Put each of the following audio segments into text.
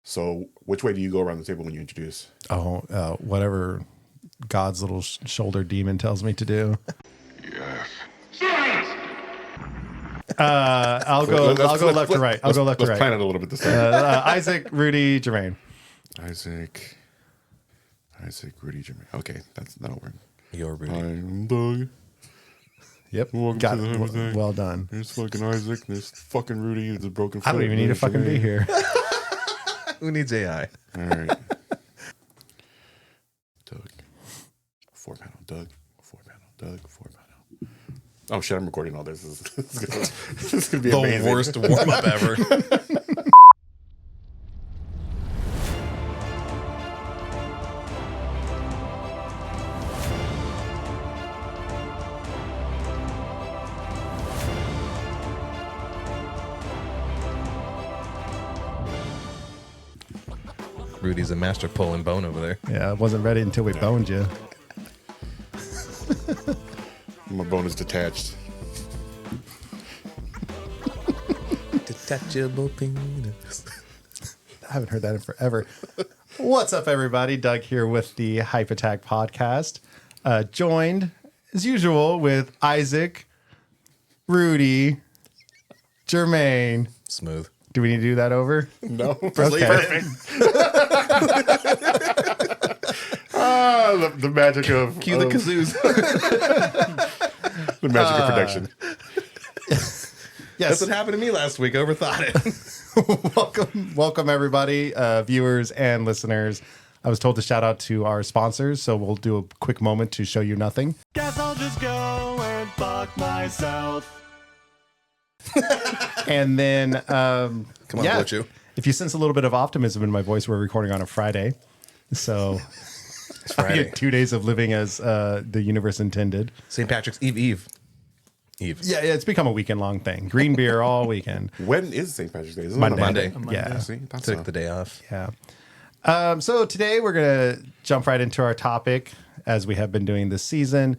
So which way do you go around the table when you introduce? Whatever God's little shoulder demon tells me to do. Yes. I'll go left to right. I'll go left to Let's right. plan it a little bit this time. Isaac, Rudy, Jermaine. Isaac, Rudy, Jermaine. Okay, that'll work. You're Rudy. I'm Doug. Yep. Welcome Got to it. everything. Well done. There's fucking Isaac. There's fucking Rudy with a broken foot. I don't even need to fucking be here. Who needs AI? All right. Doug. 4-panel. Doug. 4-panel. Doug. 4-panel. Oh shit! I'm recording all this. This is gonna be The amazing. worst warm up ever. Rudy's a master pulling bone over there. Yeah, I wasn't ready until we boned you. My bone is detached. Detachable penis. I haven't heard that in forever. What's up, everybody? Doug here with the Hype Attack podcast. Joined, as usual, with Isaac, Rudy, Jermaine. Smooth. Do we need to do that over? No. Okay. The magic of Cue the kazoos. the magic of production. That's Yes. what happened to me last week. Overthought it. Welcome, everybody, viewers and listeners. I was told to shout out to our sponsors, so we'll do a quick moment to show you nothing. Guess I'll just go and fuck myself. And then, Come on, yeah, Bluetooth. if you sense a little bit of optimism in my voice, we're recording on a Friday. So I Friday. get 2 days of living as the universe intended. St. Patrick's Eve. Yeah, it's become a weekend-long thing. Green beer all weekend. When is St. Patrick's Day? Isn't it on Monday. Yeah. See, that's Took the day off. Yeah. So today we're going to jump right into our topic, as we have been doing this season.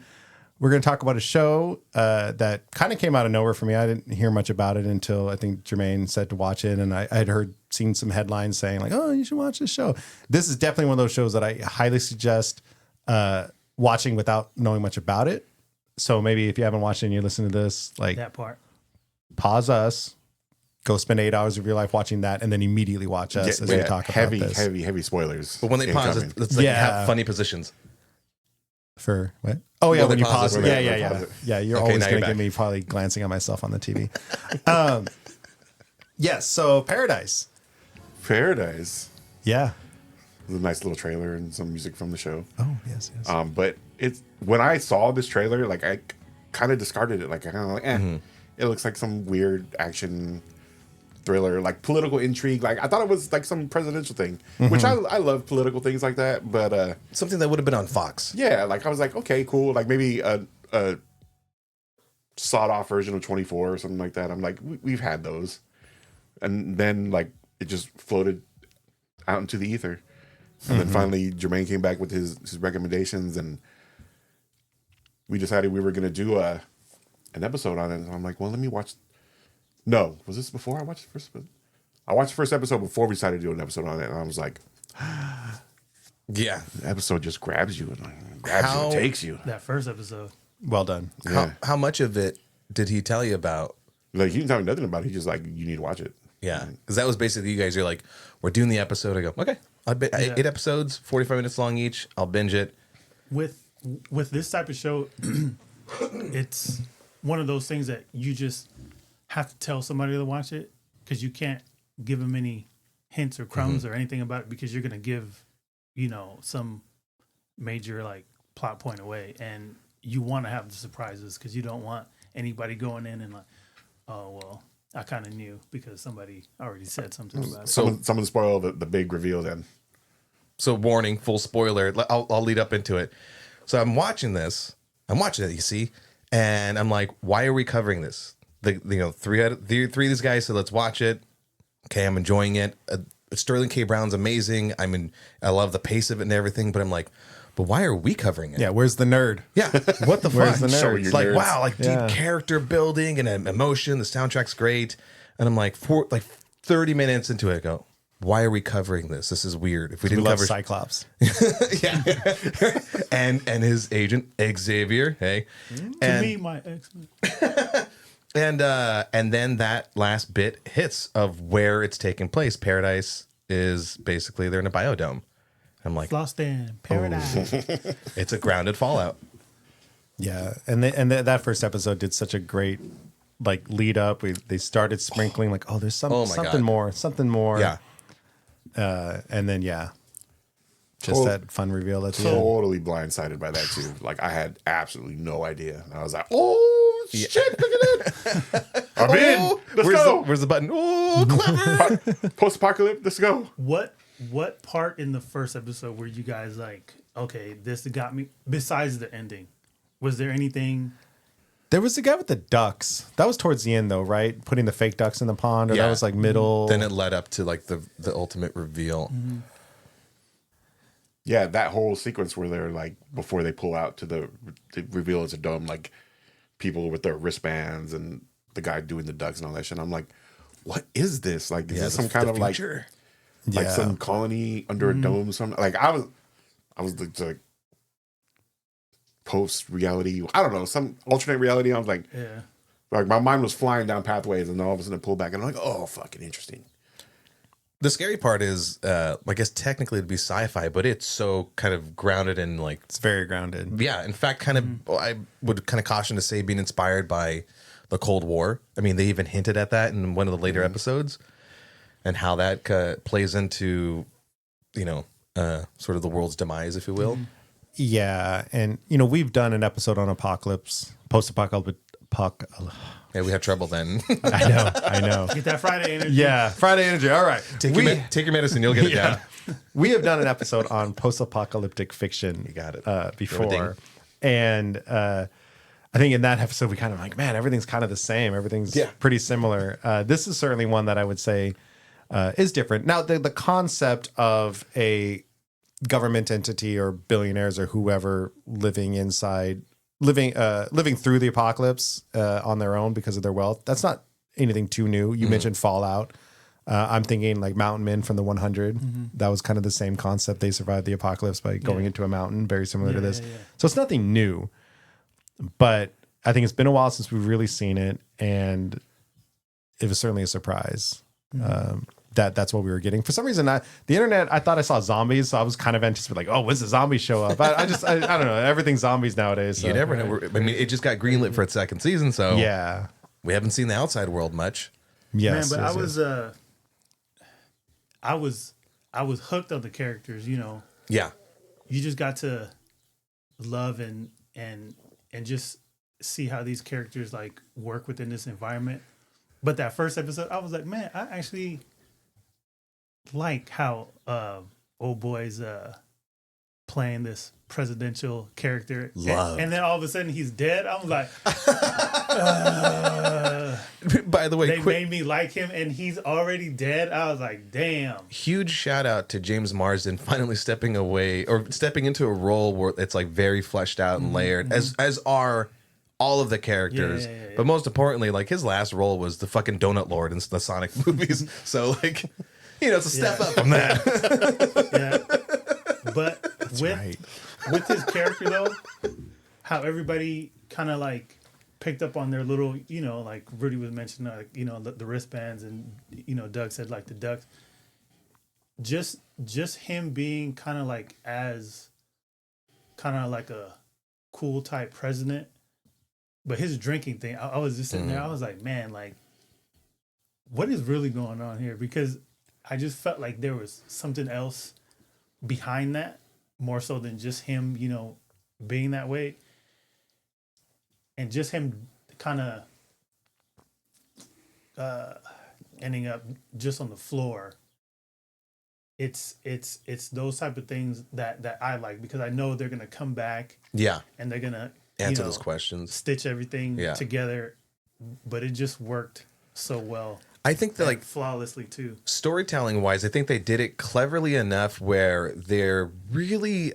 We're going to talk about a show that kind of came out of nowhere for me. I didn't hear much about it until I think Jermaine said to watch it, and I had seen some headlines saying like, "Oh, you should watch this show." This is definitely one of those shows that I highly suggest watching without knowing much about it. So maybe if you haven't watched it and you're listening to this, like, That part. pause us, go spend 8 hours of your life watching that, and then immediately watch us as we talk heavy, about this. heavy spoilers. But when they pause, incoming. it's like Yeah. have funny positions. For what? Oh yeah, Well, when they you pause pause it. it. When Yeah, they yeah, pause yeah. it. Yeah, you're Okay, always now going you're to get back. me probably glancing at myself on the TV. Yes, so Paradise. Paradise. Yeah. There's a nice little trailer and some music from the show. Oh, yes. But it's when I saw this trailer, like I kind of discarded it. Like I kind of like, it looks like some weird action thriller, like political intrigue. Like I thought it was like some presidential thing, which I love political things like that. But Something that would have been on Fox. yeah, like I was like, okay, cool. Like maybe a sawed off version of 24 or something like that. I'm like, we've had those, and then like it just floated out into the ether. And then finally, Jermaine came back with his recommendations, and we decided we were going to do an episode on it. And I'm like, well, let me watch. No, was this before I watched the first? I watched the first episode before we decided to do an episode on it, and I was like, Yeah. the episode just grabs you and grabs you and takes you. That first episode. Well done. Yeah, How much of it did he tell you about? like he didn't tell me nothing about it. He's just like, you need to watch it. Yeah. Because that was basically you guys. You're like, we're doing the episode. I go, okay. 8 episodes, 45 minutes long each. I'll binge it. With this type of show, it's one of those things that you just have to tell somebody to watch it, because you can't give them any hints or crumbs or anything about it, because you're going to give, some major like plot point away, and you want to have the surprises, because you don't want anybody going in and like, oh, well, I kind of knew because somebody already said something about it. So- Some of the spoil the big reveal then. So warning, full spoiler. I'll lead up into it. So I'm watching it, you see, and I'm like, why are we covering this? Three of these guys said, let's watch it. Okay, I'm enjoying it. Sterling K. Brown's amazing. I love the pace of it and everything, but I'm like, but why are we covering it? Yeah, where's the nerd? Yeah, what the Where's fuck? the Show nerds? your It's like, nerds. wow, like Yeah. deep character building and emotion. The soundtrack's great. And I'm like, 30 minutes into it, I go, why are we covering this? This is weird. If we We didn't love cover Cyclops. and his agent Xavier, hey, To me, my X-Men. and then that last bit hits of where it's taking place. Paradise is basically they're in a biodome. I'm like, Lost in Paradise. it's a grounded Fallout. Yeah, and that first episode did such a great like lead up. They started sprinkling like, oh, there's Oh my something God. something more. Yeah. And then just Oh. that fun reveal at the end. Totally blindsided by that too. Like I had absolutely no idea. And I was like, oh shit, look at it. I'm in. Let's go. Where's the button? Oh, clever. Post apocalypse, let's go. What part in the first episode were you guys like, okay, this got me? Besides the ending, was there anything? There was the guy with the ducks. That was towards the end though, right? Putting the fake ducks in the pond, or Yeah. that was like middle. Then it led up to like the ultimate reveal. Yeah, that whole sequence where they're like before they pull out to reveal it's a dome, like people with their wristbands and the guy doing the ducks and all that shit. I'm like, what is this? Like, is this some kind of like Yeah. some colony under a dome? Something like I was like post reality. I don't know, some alternate reality. I was like, Yeah. like my mind was flying down pathways, and then all of a sudden it pulled back, and I'm like, oh, fucking interesting. The scary part is, I guess technically it'd be sci-fi, but it's so kind of grounded in like, It's very grounded. yeah. In fact, kind of, I would kind of caution to say being inspired by the Cold War. I mean, they even hinted at that in one of the later episodes, and how that plays into, sort of the world's demise, if you will. Yeah, and we've done an episode on apocalypse, post-apocalyptic. Yeah, we had trouble then. I know. Get that Friday energy. Yeah, Friday energy. All right, take your medicine, you'll get it down. we have done an episode on post-apocalyptic fiction. You got it. Before, Everything. and I think in that episode we kind of like, man, everything's kind of the same. Everything's pretty similar. This is certainly one that I would say is different. Now, the concept of a government entity or billionaires or whoever living through the apocalypse on their own because of their wealth, that's not anything too new. You mentioned Fallout. I'm thinking like Mountain Men from the 100. That was kind of the same concept. They survived the apocalypse by going into a mountain, very similar to this. Yeah. So it's nothing new, but I think it's been a while since we've really seen it, and it was certainly a surprise. That's what we were getting. For some reason, the internet, I thought I saw zombies, so I was kind of anticipating, like, oh, when's the zombie show up? I don't know. Everything's zombies nowadays. So. You never know. I mean, it just got greenlit for its second season, so Yeah. we haven't seen the outside world much. Yes. Man, but yes, yes. I was hooked on the characters. Yeah. You just got to love and just see how these characters like work within this environment. But that first episode, I was like, man, I actually like how old boy's playing this presidential character. Love. And then all of a sudden he's dead. I was like, By the way, they made me like him and he's already dead. I was like, damn. huge shout out to James Marsden finally stepping away or stepping into a role where it's like very fleshed out and layered, as are all of the characters. Yeah. But most importantly, like his last role was the fucking Donut Lord in the Sonic movies. So like, it's a step up from that. Yeah. But Right. with his character though, how everybody kind of like picked up on their little, like Rudy was mentioning, like, the wristbands, and Doug said like the ducks. Just him being kind of like as kind of like a cool type president, but his drinking thing, I was just sitting there, I was like, man, like, what is really going on here? Because I just felt like there was something else behind that, more so than just him, being that way. And just him kind of ending up just on the floor. It's those type of things that I like, because I know they're gonna come back Yeah. and they're gonna Answer those questions. stitch everything Yeah. together. But it just worked so well. I think that and like flawlessly too. storytelling wise, I think they did it cleverly enough where they're really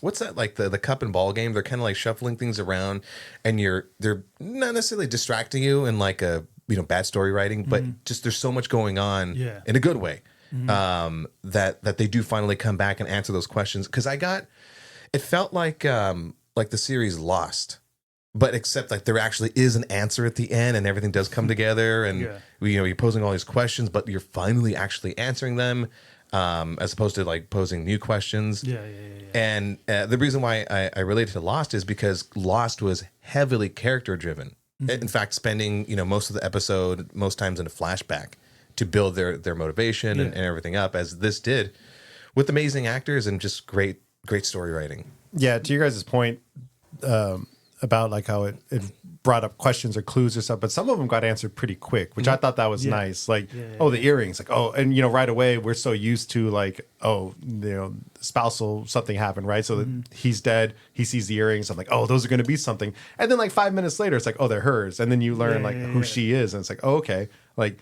what's that, like the cup and ball game? They're kind of like shuffling things around, and they're not necessarily distracting you in like a bad story writing, but just there's so much going on Yeah. in a good way. that they do finally come back and answer those questions. Because it felt like the series Lost, but except like there actually is an answer at the end and everything does come together, and you're posing all these questions, but you're finally actually answering them, as opposed to like posing new questions. And the reason why I related to Lost is because Lost was heavily character driven. In fact, spending most of the episode most times in a flashback to build their motivation and everything up, as this did, with amazing actors and just great story writing. Yeah, to your guys' point about like how it brought up questions or clues or stuff, but some of them got answered pretty quick, which I thought that was nice. Like, the earrings, like, and right away we're so used to like, spousal something happened, right? So that he's dead, he sees the earrings. I'm like, those are going to be something. And then like 5 minutes later, it's like, they're hers, and then you learn who she is, and it's like, okay, like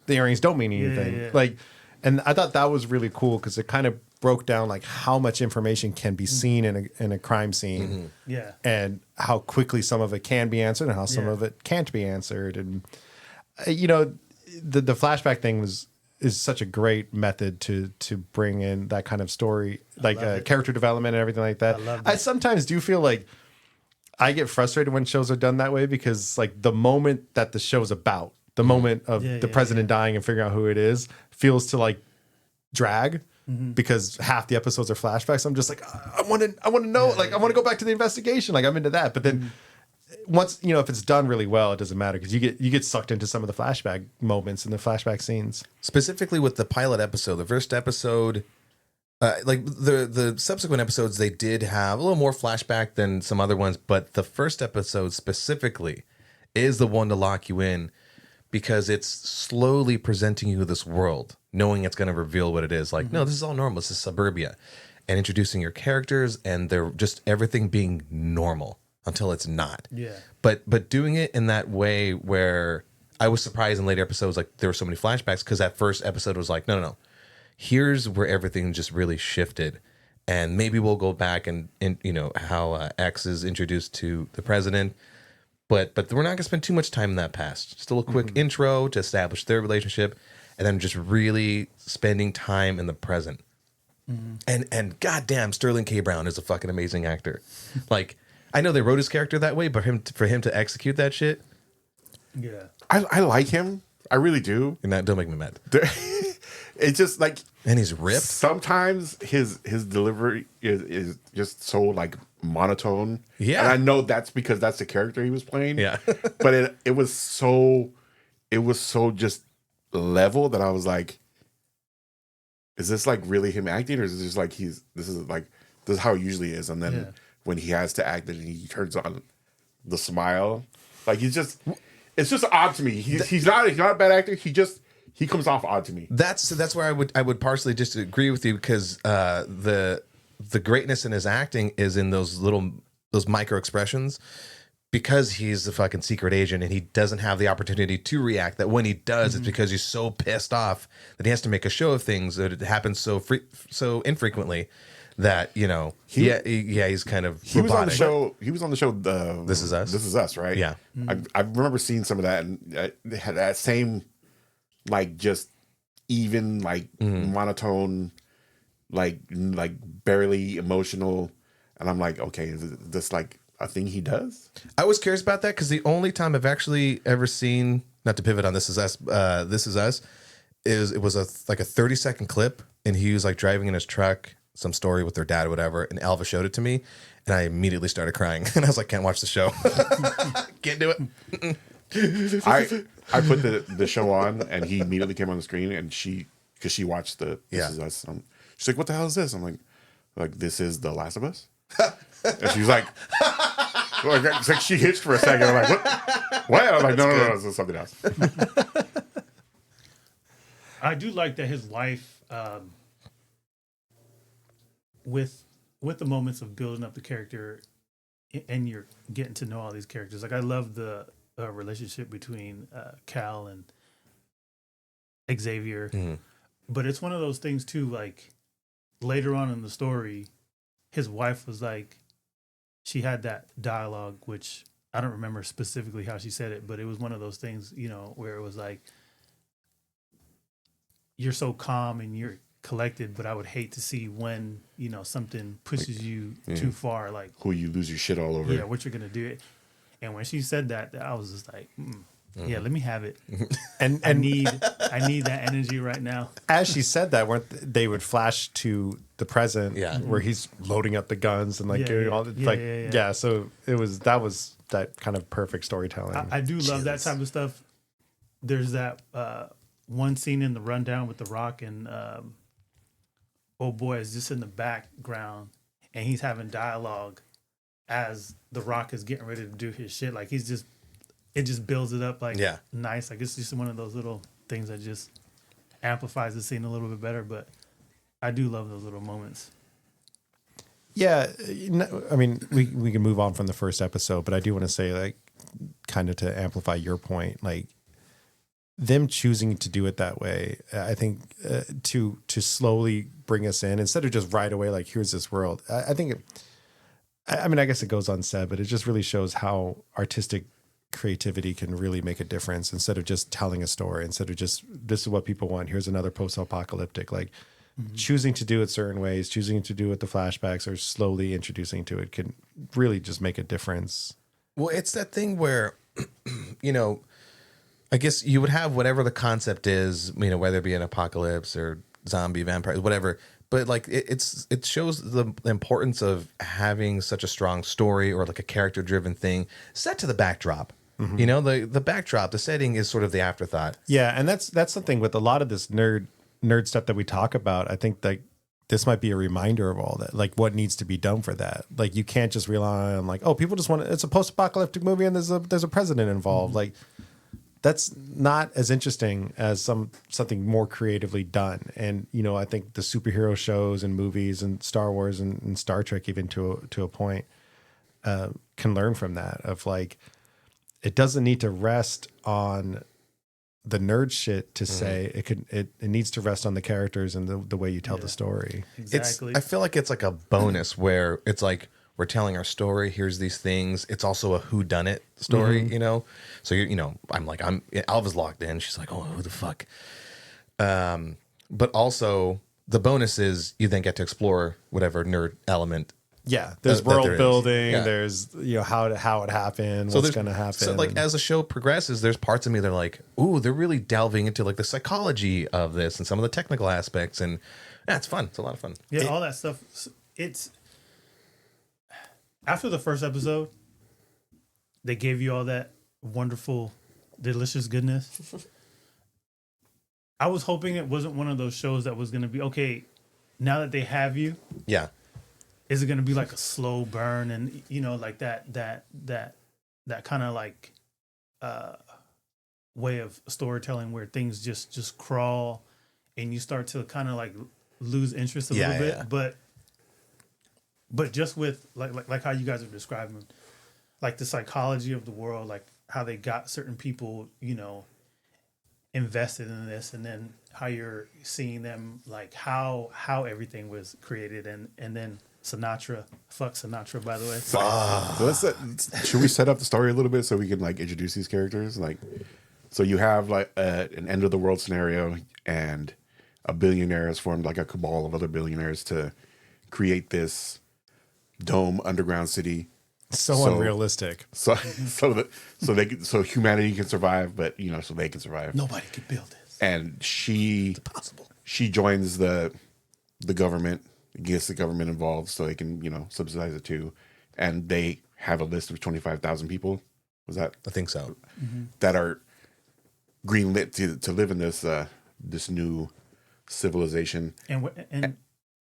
the earrings don't mean anything, like. And I thought that was really cool because it kind of broke down like how much information can be seen in a crime scene, and how quickly some of it can be answered and how some of it can't be answered. And the flashback thing is such a great method to bring in that kind of story, like character development and everything like that. I sometimes do feel like I get frustrated when shows are done that way, because like the moment that the show's about, the moment of the president dying and figuring out who it is, feels to like drag, because half the episodes are flashbacks. I'm just like, I want to know, like, I want to go back to the investigation. Like, I'm into that. But then once, if it's done really well, it doesn't matter, because you get sucked into some of the flashback moments and the flashback scenes. Specifically with the pilot episode, the first episode, like the subsequent episodes, they did have a little more flashback than some other ones. But the first episode specifically is the one to lock you in, because it's slowly presenting you this world, knowing it's going to reveal what it is. Like, no, this is all normal. This is suburbia. And introducing your characters, and they're just everything being normal until it's not. Yeah. But doing it in that way where I was surprised in later episodes, like there were so many flashbacks, because that first episode was like, no. Here's where everything just really shifted. And maybe we'll go back and how X is introduced to the president. But we're not going to spend too much time in that past. Still a quick intro to establish their relationship, and then just really spending time in the present. And goddamn, Sterling K. Brown is a fucking amazing actor. Like, I know they wrote his character that way, but for him to execute that shit, I like him. I really do. and that don't make me mad. It's just like, And he's ripped. sometimes his delivery is just so like monotone. Yeah. And I know that's because that's the character he was playing. Yeah. But it was so just level that I was like, is this like really him acting, or is it just like this is how it usually is? And then when he has to act and he turns on the smile, like it's just odd to me. He's not a bad actor. He comes off odd to me. That's where I would partially disagree with you, because the greatness in his acting is in those micro expressions, because he's the fucking secret agent and he doesn't have the opportunity to react. That when he does, it's because he's so pissed off that he has to make a show of things, that it happens so infrequently that he's kind of He was on the robotic. show. He was on the show. This Is Us? This Is Us, right? Yeah. I remember seeing some of that, and they had that same, like, just even, like, monotone, like barely emotional, and I'm like, okay, is this like a thing he does? I was curious about that, because the only time I've actually ever seen, not to pivot on This Is Us, it was a 30-second clip, and he was like driving in his truck, some story with their dad or whatever, and Alva showed it to me, and I immediately started crying, and I was like, can't watch the show. Can't do it. I put the show on, and he immediately came on the screen, and because she watched the This Is Us. She's like, what the hell is this? I'm like, this is The Last of Us? And she's like, it's like she hitched for a second. I'm like, what? I'm like, no, this is something else. I do like that his wife, with the moments of building up the character, and you're getting to know all these characters. Like, I love the relationship between Cal and Xavier, but it's one of those things too. Like, later on in the story, his wife was like, she had that dialogue, which I don't remember specifically how she said it, but it was one of those things, where it was like, you're so calm and you're collected, but I would hate to see when, you know, something pushes you too far, like, Who you lose your shit all over. yeah, what you're gonna do. And when she said that, I was just like, yeah, let me have it. And I need that energy right now. as she said that, weren't they would flash to the present, Yeah. where he's loading up the guns and like Yeah, doing yeah. all the, Yeah, like yeah, yeah. So that was that kind of perfect storytelling. I do love that type of stuff. There's that one scene in the rundown with The Rock and old boy is just in the background and he's having dialogue as The Rock is getting ready to do his shit. Like it just builds it up like nice. Like it's just one of those little things that just amplifies the scene a little bit better. But I do love those little moments. Yeah, I mean, we can move on from the first episode, but I do want to say, like, kind of to amplify your point, like them choosing to do it that way. I think to slowly bring us in instead of just right away, like here's this world. I think, I mean, I guess it goes unsaid, but it just really shows how artistic creativity can really make a difference. Instead of just telling a story, instead of just this is what people want. Here's another post-apocalyptic, like. Choosing to do it certain ways, choosing to do it the flashbacks, or slowly introducing to it can really just make a difference. Well, it's that thing where, you know, I guess you would have whatever the concept is, you know, whether it be an apocalypse or zombie, vampire, whatever. But like it shows the importance of having such a strong story or like a character driven thing set to the backdrop. You know, the backdrop, the setting is sort of the afterthought. Yeah, and that's something with a lot of this nerd stuff that we talk about. I think that this might be a reminder of all that, like what needs to be done for that. Like you can't just rely on like, oh, people just want it's a post-apocalyptic movie and there's a president involved. Like that's not as interesting as something more creatively done. And you know, I think the superhero shows and movies and Star Wars and Star Trek even to a point can learn from that of like it doesn't need to rest on the nerd shit to say it needs to rest on the characters and the way you tell the story. Exactly. I feel like it's like a bonus where it's like we're telling our story. Here's these things. It's also a whodunit story, you know. So you know, Alva's locked in. She's like, oh, who the fuck? But also the bonus is you then get to explore whatever nerd element. Yeah, there's that there world is. building. Yeah. There's how it happened, what's there's- going to happen. So like as the show progresses, there's parts of me that are like, ooh, they're really delving into like the psychology of this and some of the technical aspects, and yeah, it's fun. It's a lot of fun. Yeah, all that stuff. It's after the first episode, they gave you all that wonderful, delicious goodness. I was hoping it wasn't one of those shows that was going to be okay. Now that they have you, Yeah. is it going to be like a slow burn and you know like that kind of like way of storytelling where things just crawl and you start to kind of like lose interest a little bit, yeah. but just with like how you guys are describing like the psychology of the world, like how they got certain people, you know, invested in this, and then how you're seeing them, like how everything was created, and then Sinatra, fuck Sinatra, by the way. So should we set up the story a little bit so we can like introduce these characters? Like, so you have like an end of the world scenario, and a billionaire has formed like a cabal of other billionaires to create this dome underground city. so unrealistic. So so humanity can survive, but you know, so they can survive. Nobody could build this. And she joins the government, gets the government involved so they can, you know, subsidize it too. And they have a list of 25,000 people. Was that I think so. that are greenlit to live in this this new civilization. And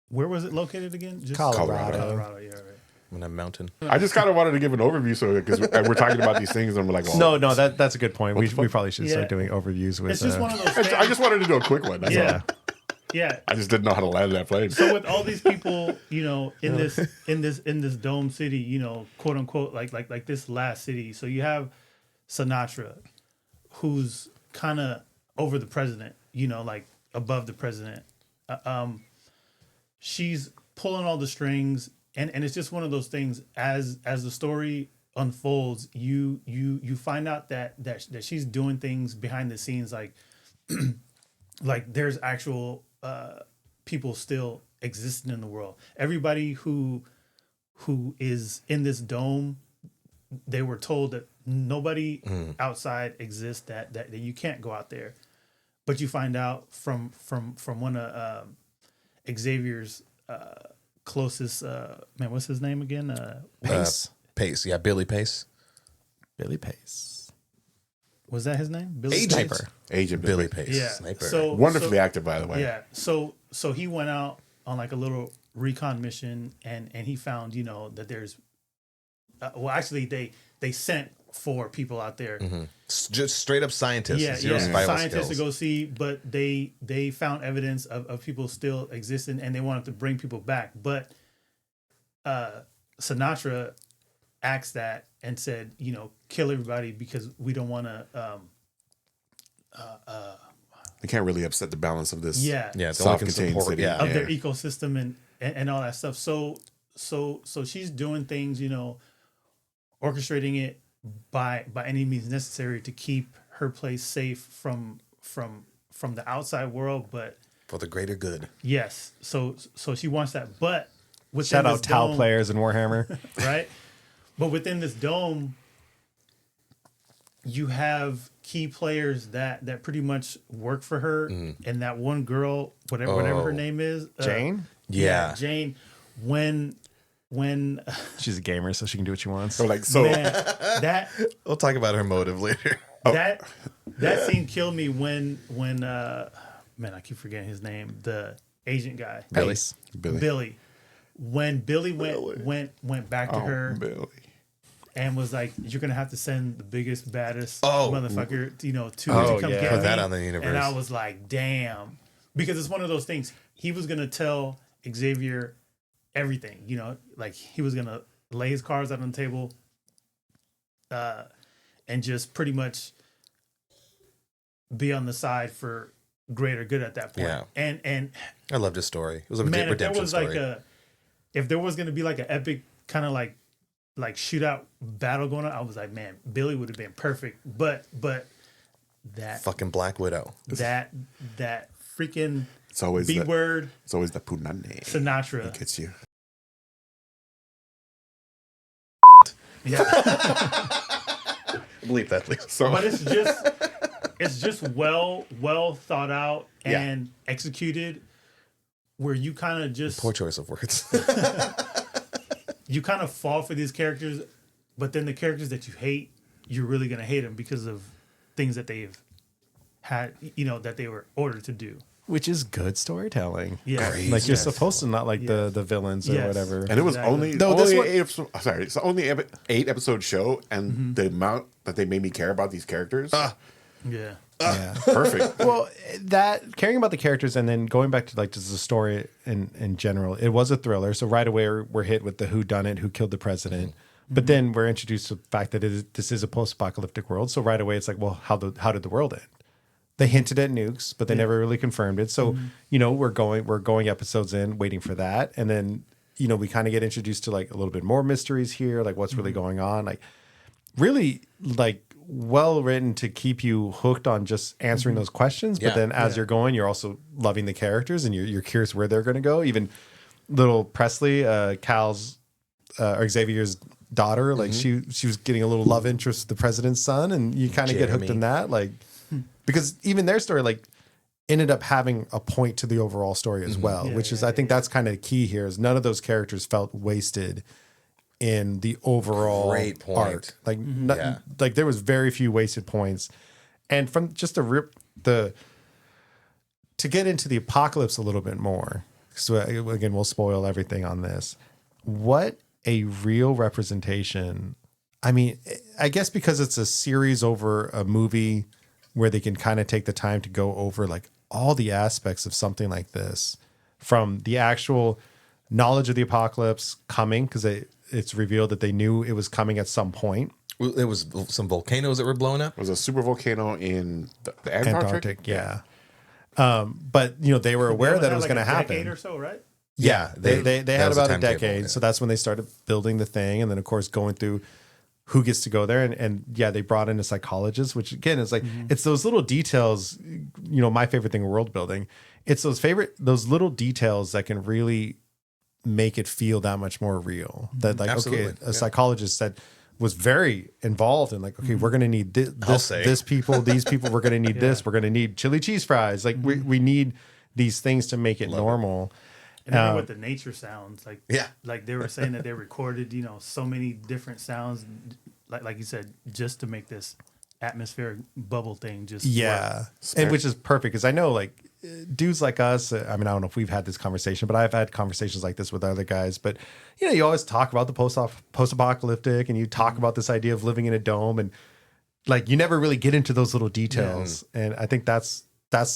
where was it located again? Just Colorado. Colorado, yeah, right. On a mountain. I just kind of wanted to give an overview, so because we're talking about these things, and we're like, oh, No, that's a good point. We probably should start Yeah. doing overviews with. It's just one of those things. I just wanted to do a quick one. That's Yeah. all. Yeah. I just didn't know how to land that plane. So with all these people, you know, in this dome city, you know, quote unquote, like this last city. So you have Sinatra, who's kind of over the president, you know, like above the president. She's pulling all the strings, and it's just one of those things. As the story unfolds, you find out that she's doing things behind the scenes, like like there's actual people still existing in the world. Everybody who is in this dome, they were told that nobody outside exists, that you can't go out there. But you find out from one of Xavier's closest man, what's his name again? Pace. Pace, yeah, Billy Pace. Billy Pace. Was that his name? Billy Agent. Pace? Sniper. Agent Billy Billy. Pace. Yeah. Sniper. So Wonderfully acted, by the way. yeah. So he went out on like a little recon mission, and he found, you know, that there's well, actually they sent 4 people out there. Just straight up scientists. Yeah, Zero yeah, survival scientists skills. to go see, but they found evidence of people still existing, and they wanted to bring people back. But Sinatra asked that and said, you know, kill everybody because we don't want to. They can't really upset the balance of this. Yeah, Yeah, it's only can Self-contained support. city. Yeah. of their ecosystem and all that stuff. So she's doing things, you know, orchestrating it by any means necessary to keep her place safe from the outside world. But For the greater good. yes, so she wants that. But within Shout this out Tau dome, players in Warhammer. right? But within this dome, you have key players that pretty much work for her, and that one girl, whatever her name is, Jane? Yeah. Jane. When She's a gamer, so she can do what she wants. So like so. man, that We'll talk about her motive later. that scene killed me when man, I keep forgetting his name, the agent guy, Billy's. Billy. When Billy went back to her Billy. and was like, "You're gonna have to send the biggest, baddest Oh. motherfucker, you know, to come yeah. get Put me." that on the universe. And I was like, "Damn," because it's one of those things. He was gonna tell Xavier everything, you know, like he was gonna lay his cards out on the table, and just pretty much be on the side for greater good at that point. Yeah. And I loved his story. It was a man, if there redemption was story. if there was gonna be like an epic kind of like shootout battle going on, I was like, man, Billy would have been perfect. But that Fucking Black Widow. that freaking It's always B the, word it's always the punane. Sinatra. Gets you. Yeah. Bleep that, please. So But it's just well thought out and executed, where you kind of just Poor choice of words. you kind of fall for these characters, but then the characters that you hate, you're really gonna hate them because of things that they've had, you know, that they were ordered to do. Which is good storytelling. Yeah, Like you're supposed to not like the villains or Yes. whatever. and it was Exactly. only No, this only one- 8 episode, sorry, it's only 8 episode show, and the amount that they made me care about these characters, Yeah. Yeah. perfect. Well, that caring about the characters and then going back to like just the story in general, it was a thriller. So right away we're hit with the who done it, who killed the president. But then we're introduced to the fact that this is a post-apocalyptic world. So right away it's like, well, how did the world end? They hinted at nukes, but they never really confirmed it. So, you know, we're going episodes in, waiting for that. And then, you know, we kind of get introduced to like a little bit more mysteries here, like what's really going on. Like really like well written to keep you hooked on just answering those questions. But Yeah. then as you're going, you're also loving the characters and you're curious where they're going to go. Even little Presley, Cal's or Xavier's daughter, like she was getting a little love interest with the president's son, and you kind of get hooked in that, like because even their story like ended up having a point to the overall story as well, which is I think that's kind of key here. Is none of those characters felt wasted in the overall Great point. arc. Like Yeah. like there was very few wasted points, and from just to get into the apocalypse a little bit more. So again, we'll spoil everything on this. What a real representation. I mean, I guess because it's a series over a movie where they can kind of take the time to go over like all the aspects of something like this, from the actual knowledge of the apocalypse coming, because it's revealed that they knew it was coming at some point. It was some volcanoes that were blowing up. It was a super volcano in the Antarctic. Yeah. But you know, they were aware that it was going to happen. Decade or so, right? Yeah, they that had was the about a timetable, decade. yeah. So that's when they started building the thing. And then, of course, going through who gets to go there. And yeah, they brought in a psychologist, which again is like, it's those little details, my favorite thing in world building. It's those little details that can really make it feel that much more real. That like, Absolutely. okay, a psychologist that was very involved in like, okay, we're going to need this people, these people, we're going to need this, we're going to need chili cheese fries. Like we need these things to make it normal. And then with the nature sounds, like Yeah. like they were saying that they recorded, so many different sounds, like you said, just to make this atmospheric bubble thing just Yeah. work. And which is perfect because I know like dudes like us, I mean, I don't know if we've had this conversation, but I've had conversations like this with other guys. But, you always talk about the post-apocalyptic and you talk about this idea of living in a dome and like you never really get into those little details. And I think that's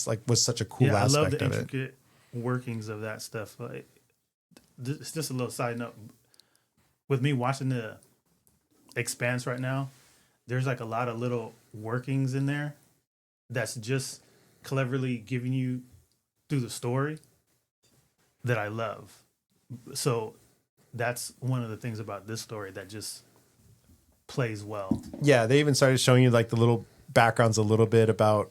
like was such a cool I love aspect the of it. intricate workings of that stuff. Like, it's just a little side note. With me watching the Expanse right now, there's like a lot of little workings in there that's just cleverly giving you through the story that I love. So that's one of the things about this story that just plays well. Yeah, they even started showing you like the little backgrounds a little bit about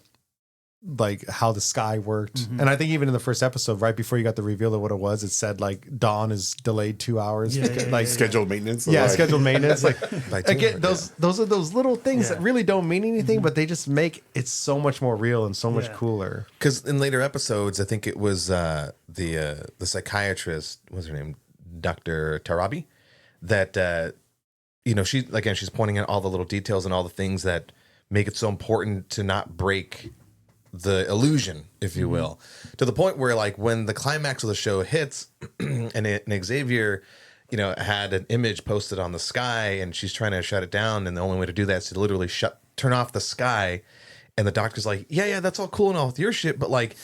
like how the sky worked. And I think even in the first episode, right before you got the reveal of what it was, it said like dawn is delayed 2 hours. Like Scheduled maintenance. yeah, Like, scheduled maintenance. Like By 2 again, hours, those are those little things that Yeah. really don't mean anything, but they just make it so much more real and so much Yeah. cooler. Because in later episodes, I think it was the psychiatrist, what's her name, Dr. Tarabi, that she's pointing out all the little details and all the things that make it so important to not break the illusion, if you will, to the point where like when the climax of the show hits, and Xavier, had an image posted on the sky, and she's trying to shut it down, and the only way to do that is to literally turn off the sky. And the doctor's like, yeah, that's all cool and all with your shit, but like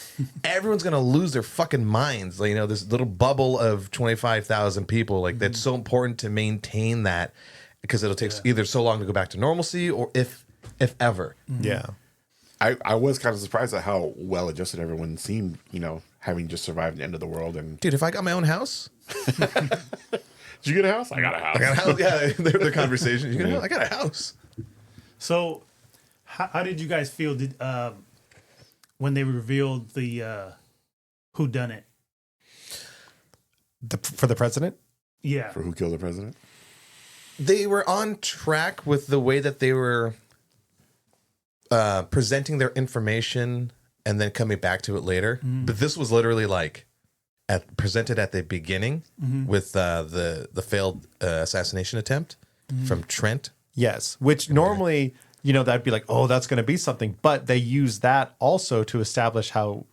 everyone's gonna lose their fucking minds. Like, this little bubble of 25,000 people, like that's so important to maintain that because it'll take either so long to go back to normalcy or if ever. Yeah. I was kind of surprised at how well adjusted everyone seemed, having just survived the end of the world. And Dude, if I got my own house, did you get a house? I got a house. I got a house. Yeah, their conversation. I got a house. So how did you guys feel when they revealed the who done it? For the president? Yeah. For who killed the president? They were on track with the way that they were presenting their information and then coming back to it later. But this was literally like presented at the beginning with the failed assassination attempt from Trent. Yes. Which normally, that'd be like, oh, that's going to be something. But they use that also to establish how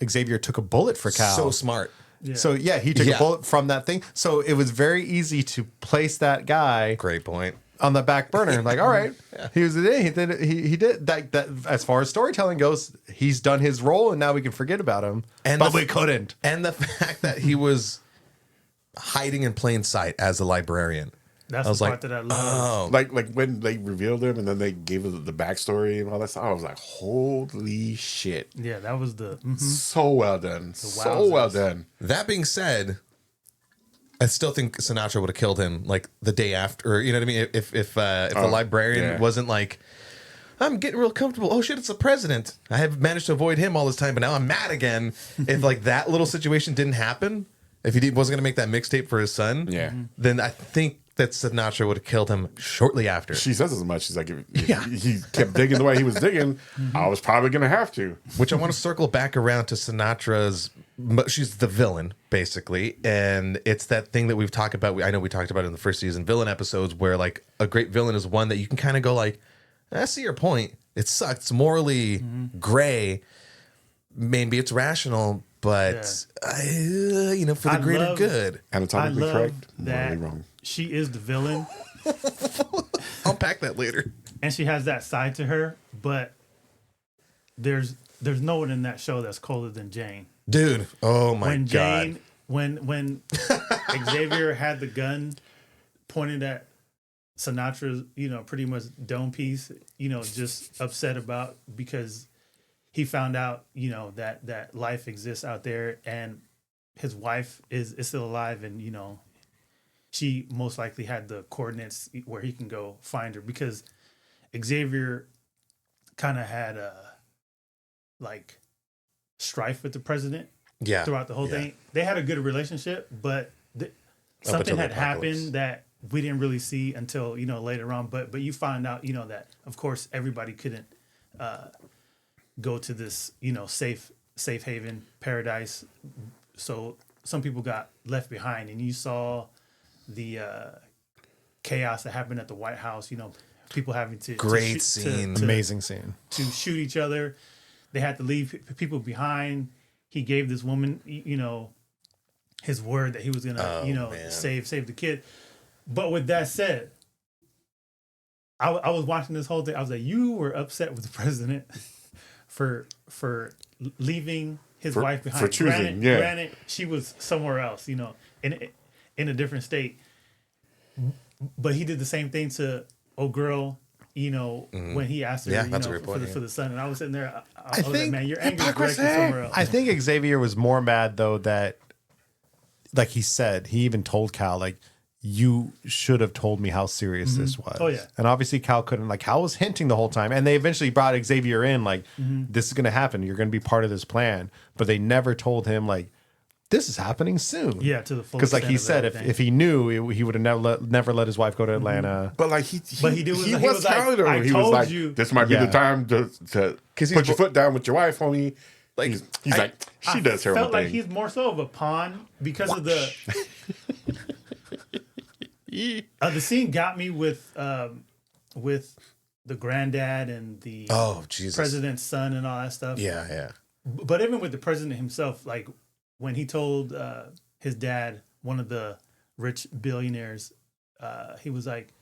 Xavier took a bullet for Cal. So smart. So yeah, he took a bullet from that thing. So it was very easy to place that guy Great point. on the back burner. Like, all right, he was the he did that. As far as storytelling goes, he's done his role, and now we can forget about him. But we couldn't. And the fact that he was hiding in plain sight as a librarian. That's I was the like, part that I love. Like when they revealed him and then they gave us the backstory and all that stuff, I was like, holy shit. Yeah, that was the So well done. So wowzers. well done. That being said, I still think Sinatra would have killed him like the day after. Or, you know what I mean? If the librarian wasn't like, I'm getting real comfortable. Oh shit, it's the president. I have managed to avoid him all this time, but now I'm mad again. If like that little situation didn't happen, if he wasn't going to make that mixtape for his son, Yeah. then I think that Sinatra would have killed him shortly after. She says as much. She's like, if he kept digging the way he was digging, I was probably going to have to. Which I want to circle back around to Sinatra's. She's the villain, basically, and it's that thing that we've talked about. I know we talked about it in the first season villain episodes, where like a great villain is one that you can kind of go like, I see your point. It sucks. It's morally gray. Maybe it's rational, but for the greater love- good. Anatomically I love correct, that morally wrong. she is the villain Unpack that later. and she has that side to her, but there's no one in that show that's colder than Jane. Dude, oh my When god. Jane, when Xavier had the gun pointed at Sinatra's, pretty much dome piece, just upset about because he found out, that life exists out there and his wife is still alive and, she most likely had the coordinates where he can go find her, because Xavier kind of had like strife with the president Yeah. throughout the whole Yeah. thing. They had a good relationship, but something until the had apocalypse. happened that we didn't really see until later on. But you find out that of course everybody couldn't go to this safe haven paradise, so some people got left behind, and you saw the chaos that happened at the White House. People having to Great shoot- scene. Amazing scene. to shoot each other. They had to leave people behind. He gave this woman, his word that he was gonna, man. save the kid. But with that said, I was watching this whole thing. I was like, you were upset with the president for leaving his wife behind. for choosing, Granted, she was somewhere else, in a different state. But he did the same thing to old girl, when he asked her, Yeah, that's a great for point, the yeah. for the son. And I was sitting there, I was think like, man, your anger is hypocrisy. directed somewhere else. I think Xavier was more mad though that, like he said, he even told Cal, like, you should have told me how serious this was. Oh, yeah. And obviously Cal couldn't. Like, Cal was hinting the whole time, and they eventually brought Xavier in, like, this is going to happen. You're going to be part of this plan. But they never told him, like, this is happening soon. Yeah, to the full Because, like extent he of said, everything. if he knew, he would have never let his wife go to Atlanta. But like He was was like, telling her, I he was told like, you. this might be Yeah. the time to 'Cause he's put your bo- foot down with your wife, homie. Like, He's like, she does her own felt like thing. he's more so of a pawn because of the the scene got me with the granddad and the Oh, Jesus. president's son and all that stuff. Yeah, yeah. But even with the president himself, like when he told his dad, one of the rich billionaires, he was like,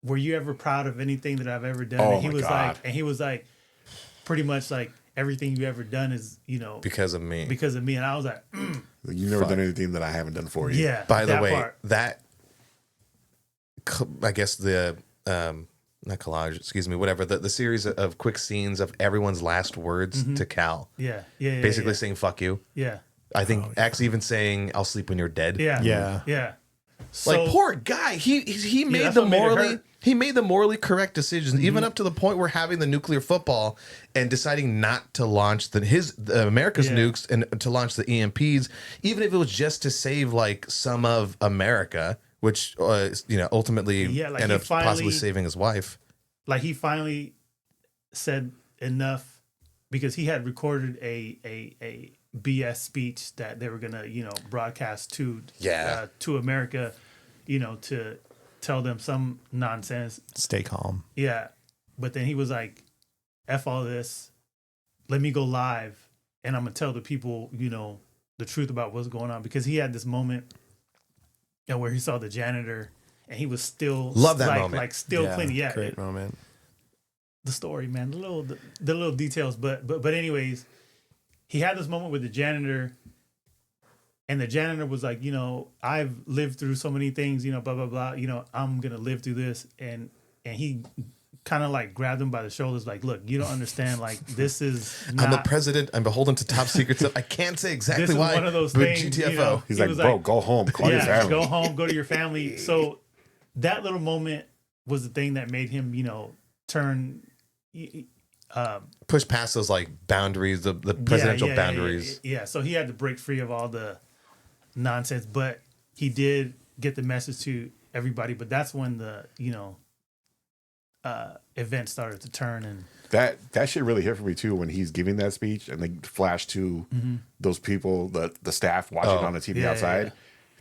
"Were you ever proud of anything that I've ever done?" Oh, and he my was God. like, pretty much like everything you ever done is Because of me. because of me. And I was like, You never done anything that I haven't done for you. yeah. By the that way, part. I guess the not collage, excuse me, whatever, the series of quick scenes of everyone's last words to Cal, yeah, basically yeah, saying "fuck you." yeah, I think Axe even saying "I'll sleep when you're dead." yeah, Yeah. yeah. Like So, poor guy, he made that's the what made it morally hurt. he made the morally correct decisions, even up to the point where having the nuclear football and deciding not to launch the America's Yeah. nukes and to launch the EMPs, even if it was just to save like some of America, which ultimately Yeah, like ended he up possibly finally- saving his wife. like he finally said enough because he had recorded a BS speech that they were gonna broadcast to to America, to tell them some nonsense. Stay calm. Yeah, but then he was like, "F all this, let me go live, and I'm gonna tell the people, the truth about what's going on." Because he had this moment, where he saw the janitor, and he was still Love that moment. like still cleaning. Yeah, Great moment. the story, man, the little details. But anyways, he had this moment with the janitor. And the janitor was like, I've lived through so many things, blah, blah, blah. I'm going to live through this. And he kind of like grabbed him by the shoulders, like, look, you don't understand. Like, this is not. I'm a president. I'm beholden to top secret stuff. I can't say exactly This is why. one of those but things, GTFO. He's He like, was bro, like, go home, call your Yeah, family. go home, go to your family. So that little moment was the thing that made him, turn. Push past those like boundaries, the presidential Yeah. boundaries. Yeah, so he had to break free of all the nonsense, but he did get the message to everybody. But that's when the event started to turn, and That shit really hit for me too when he's giving that speech and they flash to those people, the staff watching on the TV Yeah, outside, yeah.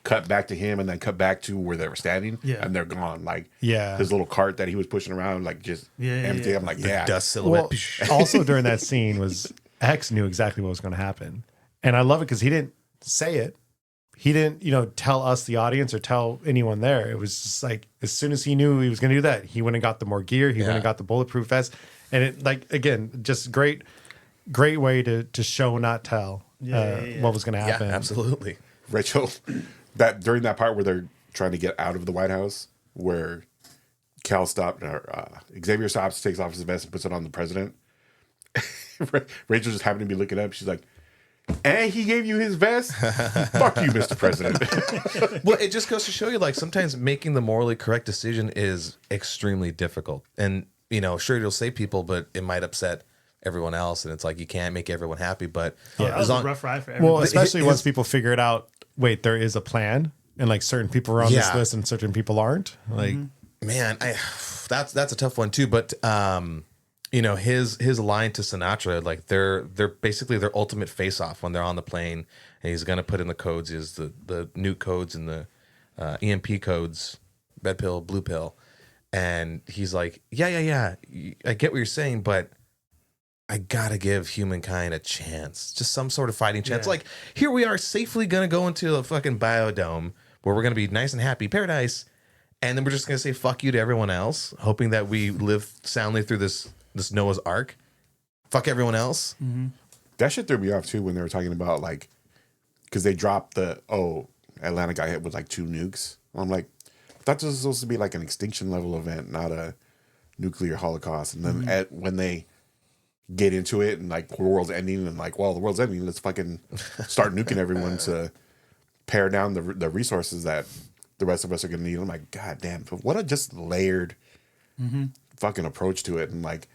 cut back to him and then cut back to where they were standing, Yeah. and they're gone. Like Yeah. his little cart that he was pushing around, like just Yeah, empty. yeah. I'm like, yeah, Dust silhouette. Well, also during that scene was X knew exactly what was going to happen, and I love it because he didn't say it. He didn't, tell us the audience or tell anyone there. It was just like as soon as he knew he was going to do that, he went and got the more gear. He went and got the bulletproof vest, and it like again, just great way to show not tell what was going to Yeah, happen. absolutely. Rachel, that during that part where they're trying to get out of the White House, where Cal stopped, or Xavier stops, takes off his vest, and puts it on the president. Rachel just happened to be looking up. She's like, and he gave you his vest. Fuck you, Mr. President. Well, it just goes to show you, like, sometimes making the morally correct decision is extremely difficult. And, sure, you'll save people, but it might upset everyone else. And it's like, you can't make everyone happy. But That was a rough ride for everybody. Well, especially once people figure it out, wait, there is a plan. And like certain people are on this Yeah. list and certain people aren't. Like, man, that's a tough one too. But his line to Sinatra, like they're basically their ultimate face off when they're on the plane, and he's gonna put in the codes, is the nuke codes and the EMP codes, red pill, blue pill, and he's like, yeah, I get what you're saying, but I gotta give humankind a chance, just some sort of fighting chance. Yeah. Like, here we are, safely gonna go into a fucking biodome where we're gonna be nice and happy, paradise, and then we're just gonna say fuck you to everyone else, hoping that we live soundly through this Noah's Ark. Fuck everyone else. That shit threw me off too when they were talking about like, because they dropped Atlanta got hit with like 2 nukes. I'm like, I thought this was supposed to be like an extinction level event, not a nuclear holocaust. And then when they get into it and like the world's ending and like, well, the world's ending, let's fucking start nuking everyone to pare down the resources that the rest of us are gonna need. I'm like, god damn, what a just layered fucking approach to it. And like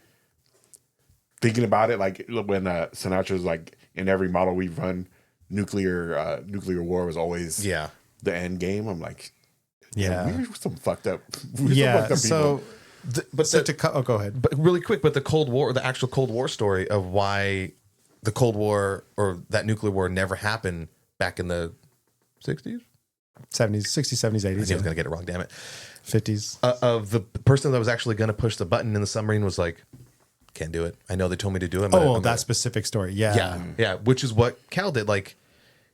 thinking about it, like when Sinatra's like, in every model we've run, nuclear war was always the end game. I'm like, yeah. we're some fucked up. Yeah. People. So, go ahead. But really quick, but the Cold War, the actual Cold War story of why the Cold War or that nuclear war never happened back in the 60s? 70s, 60s, 70s, 80s. I was going to get it wrong, damn it. 50s. Of the person that was actually going to push the button in the submarine was like, can't do it. I know they told me to do it. That specific story. Yeah. Yeah, which is what Cal did. Like,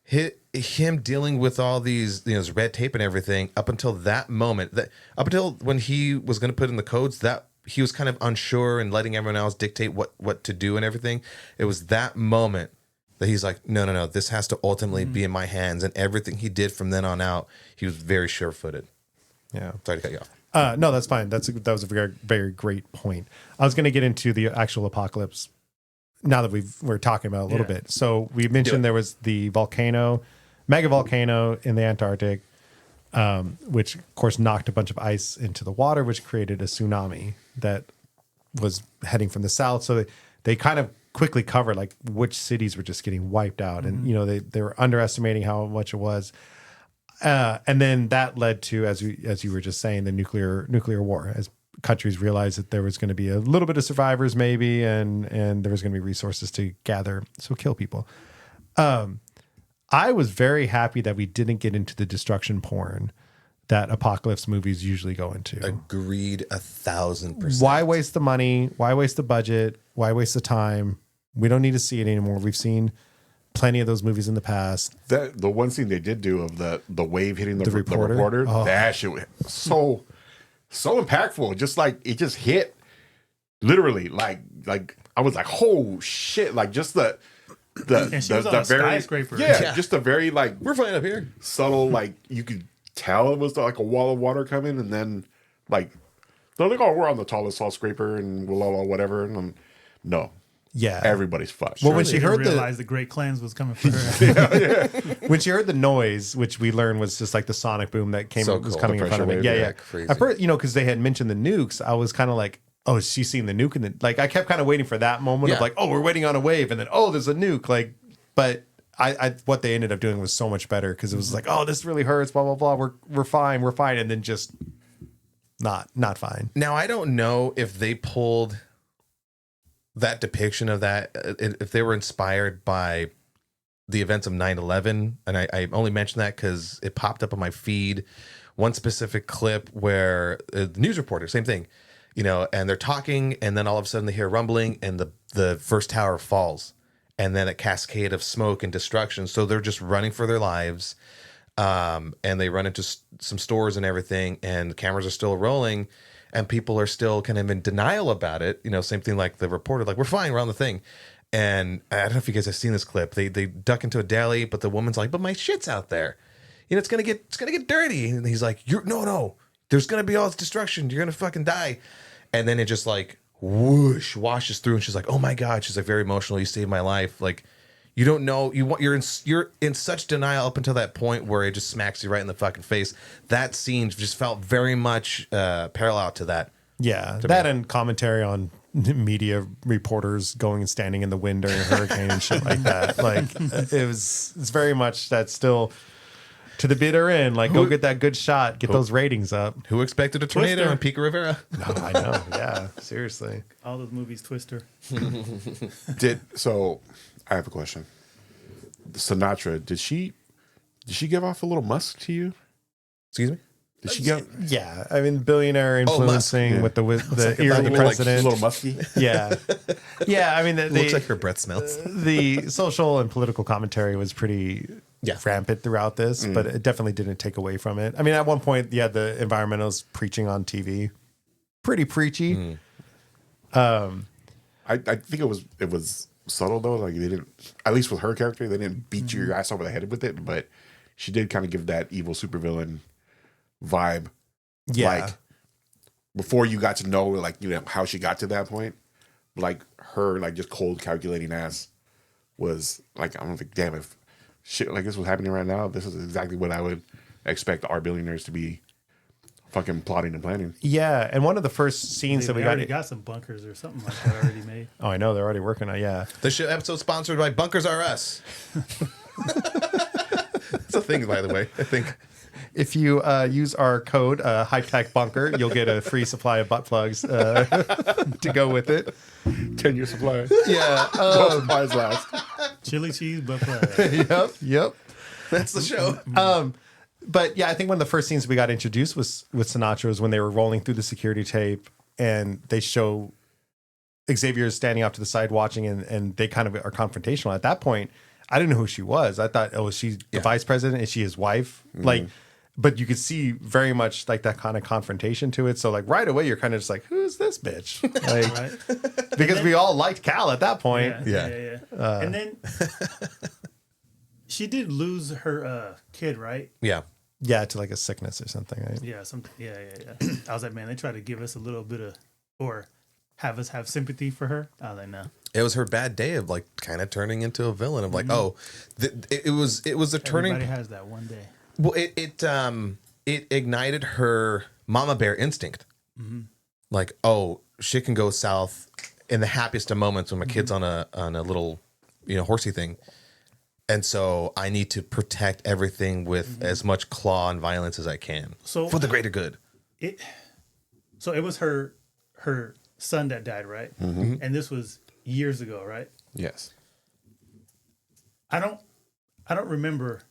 him dealing with all these, this red tape and everything up until that moment, up until when he was going to put in the codes, that he was kind of unsure and letting everyone else dictate what to do and everything. It was that moment that he's like, no, this has to ultimately be in my hands. And everything he did from then on out, he was very sure-footed. Yeah. Sorry to cut you off. No, that's fine. That was a very, very great point. I was going to get into the actual apocalypse now that we're talking about it a little bit. So we mentioned there was the mega volcano in the Antarctic, which of course knocked a bunch of ice into the water, which created a tsunami that was heading from the south. So they kind of quickly covered like which cities were just getting wiped out, and they were underestimating how much it was. And then that led to, as you were just saying, the nuclear war, as countries realized that there was going to be a little bit of survivors maybe, and there was going to be resources to gather, so kill people. I was very happy that we didn't get into the destruction porn that apocalypse movies usually go into. Agreed 1,000%. Why waste the money? Why waste the budget? Why waste the time? We don't need to see it anymore. We've seen plenty of those movies in the past. The one scene they did do of the wave hitting the reporter? Oh. That shit was so impactful. Just like it just hit literally like I was like, oh shit, like just the and she was on a very skyscraper. yeah, just the very like We're flying up here. subtle, like you could tell it was like a wall of water coming, and then like they're like, oh, we're on the tallest skyscraper and whatever, and no. Yeah. Everybody's fucked. Well, when She she heard realized the Great Cleanse was coming for her. when she heard the noise, which we learned was just like the sonic boom that So was cool. coming The in front of pressure it. wave, Yeah. yeah, crazy. At first, because they had mentioned the nukes, I was kind of like, oh, is she seeing the nuke? And then, like, I kept kind of waiting for that moment of Yeah. like, oh, we're waiting on a wave, and then oh, there's a nuke. Like, but I what they ended up doing was so much better because it was like, oh, this really hurts. Blah blah blah. We're fine. We're fine. And then just not fine. Now, I don't know if they pulled that depiction of that, if they were inspired by the events of 9/11. And I only mention that because it popped up on my feed. One specific clip where the news reporter, same thing, and they're talking, and then all of a sudden they hear rumbling, and the first tower falls, and then a cascade of smoke and destruction. So they're just running for their lives. And they run into some stores and everything, and the cameras are still rolling, and people are still kind of in denial about it. Same thing like the reporter, like, we're fine, we're on the thing. And I don't know if you guys have seen this clip. They duck into a deli, but the woman's like, but my shit's out there. It's gonna get dirty. And he's like, no, there's gonna be all this destruction. You're gonna fucking die. And then it just like whoosh washes through, and she's like, oh my God. She's like very emotional. You saved my life. Like, You don't know. You're in such denial up until that point where it just smacks you right in the fucking face. That scene just felt very much parallel to that. Yeah, that and commentary on media reporters going and standing in the wind during a hurricane and shit like that. Like it's very much that still to the bitter end. Like go get that good shot, get those ratings up. Who expected a tornado Twister. in Pico Rivera? No, I know. Yeah, seriously. All those movies, Twister. So I have a question. Sinatra, did she give off a little musk to you? Excuse me. Did she give Yeah, I mean, billionaire influencing yeah. with the ear of the a president. little musky? Yeah, yeah. I mean, Looks like her breath smells. the social and political commentary was pretty rampant throughout this, but it definitely didn't take away from it. I mean, at one point, you had the environmentalists preaching on TV, pretty preachy. I think it was subtle though. Like they didn't, at least with her character, they didn't beat your ass over the head with it, but she did kind of give that evil supervillain vibe. Yeah, Like before you got to know like how she got to that point, like her like just cold calculating ass was like I'm like damn, if shit like this was happening right now, this is exactly what I would expect our billionaires to be fucking plotting and planning. yeah. And one of the first scenes that They we already got some bunkers or something like that already made. Oh, I know they're already working on. Yeah, The show episode sponsored by Bunkers R Us. It's a thing, by the way. I think. if you use our code High Tech Bunker, you'll get a free supply of butt plugs to go with it. 10-year supply. Yeah. Both supplies last. Chili cheese, buffalo. Yep. That's the show. But yeah, I think one of the first scenes we got introduced was with Sinatra was when they were rolling through the security tape and they show Xavier standing off to the side watching and they kind of are confrontational. At that point, I didn't know who she was. I thought, oh, is she the vice president? Is she his wife? Like, but you could see very much like that kind of confrontation to it. So like right away, you're kind of just like, who's this bitch? Like, Right? because we all liked Cal at that point. Yeah. And then she did lose her kid, right? Yeah. Yeah, to like a sickness or something, right? Yeah, something. Yeah. I was like, man, they try to give us a little bit of, or have us have sympathy for her. I was like, no. It was her bad day of like kind of turning into a villain of like, oh, it was a turning. Everybody has that one day. Well, it ignited her mama bear instinct. Like, oh, shit can go south in the happiest of moments when my kid's on a little, horsey thing. And so I need to protect everything with as much claw and violence as I can. So for the greater good. So it was her son that died, right? And this was years ago, right? Yes. I don't remember.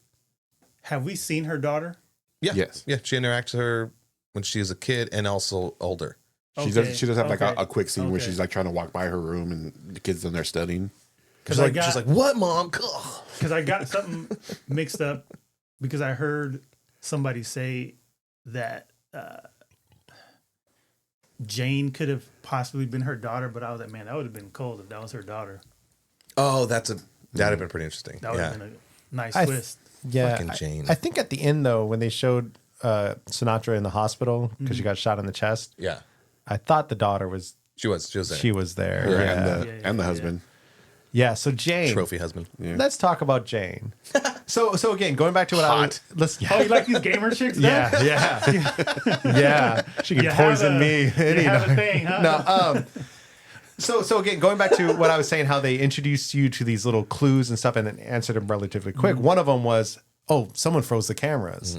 Have we seen her daughter? Yeah. Yes. Yeah. She interacts with her when she was a kid and also older. She does have like okay, a quick scene where okay. she's like trying to walk by her room and the kids in there studying. She's like, what, mom? Because I got something mixed up because I heard somebody say that Jane could have possibly been her daughter, but I was like, man, that would have been cold if that was her daughter. Oh, that'd have been pretty interesting. That would have been a nice I twist. Yeah, Fucking Jane. I think at the end though, when they showed Sinatra in the hospital because she got shot in the chest, Yeah. I thought the daughter was She was there. she was there. Her Yeah. and the husband. Yeah. So Jane, Trophy husband. let's talk about Jane. So again, going back to what I was. Let's. Oh, you like these gamer chicks? Then? Yeah. She can poison me. You have a thing, huh? No. So again, going back to what I was saying, how they introduced you to these little clues and stuff, and then answered them relatively quick. One of them was, oh, someone froze the cameras.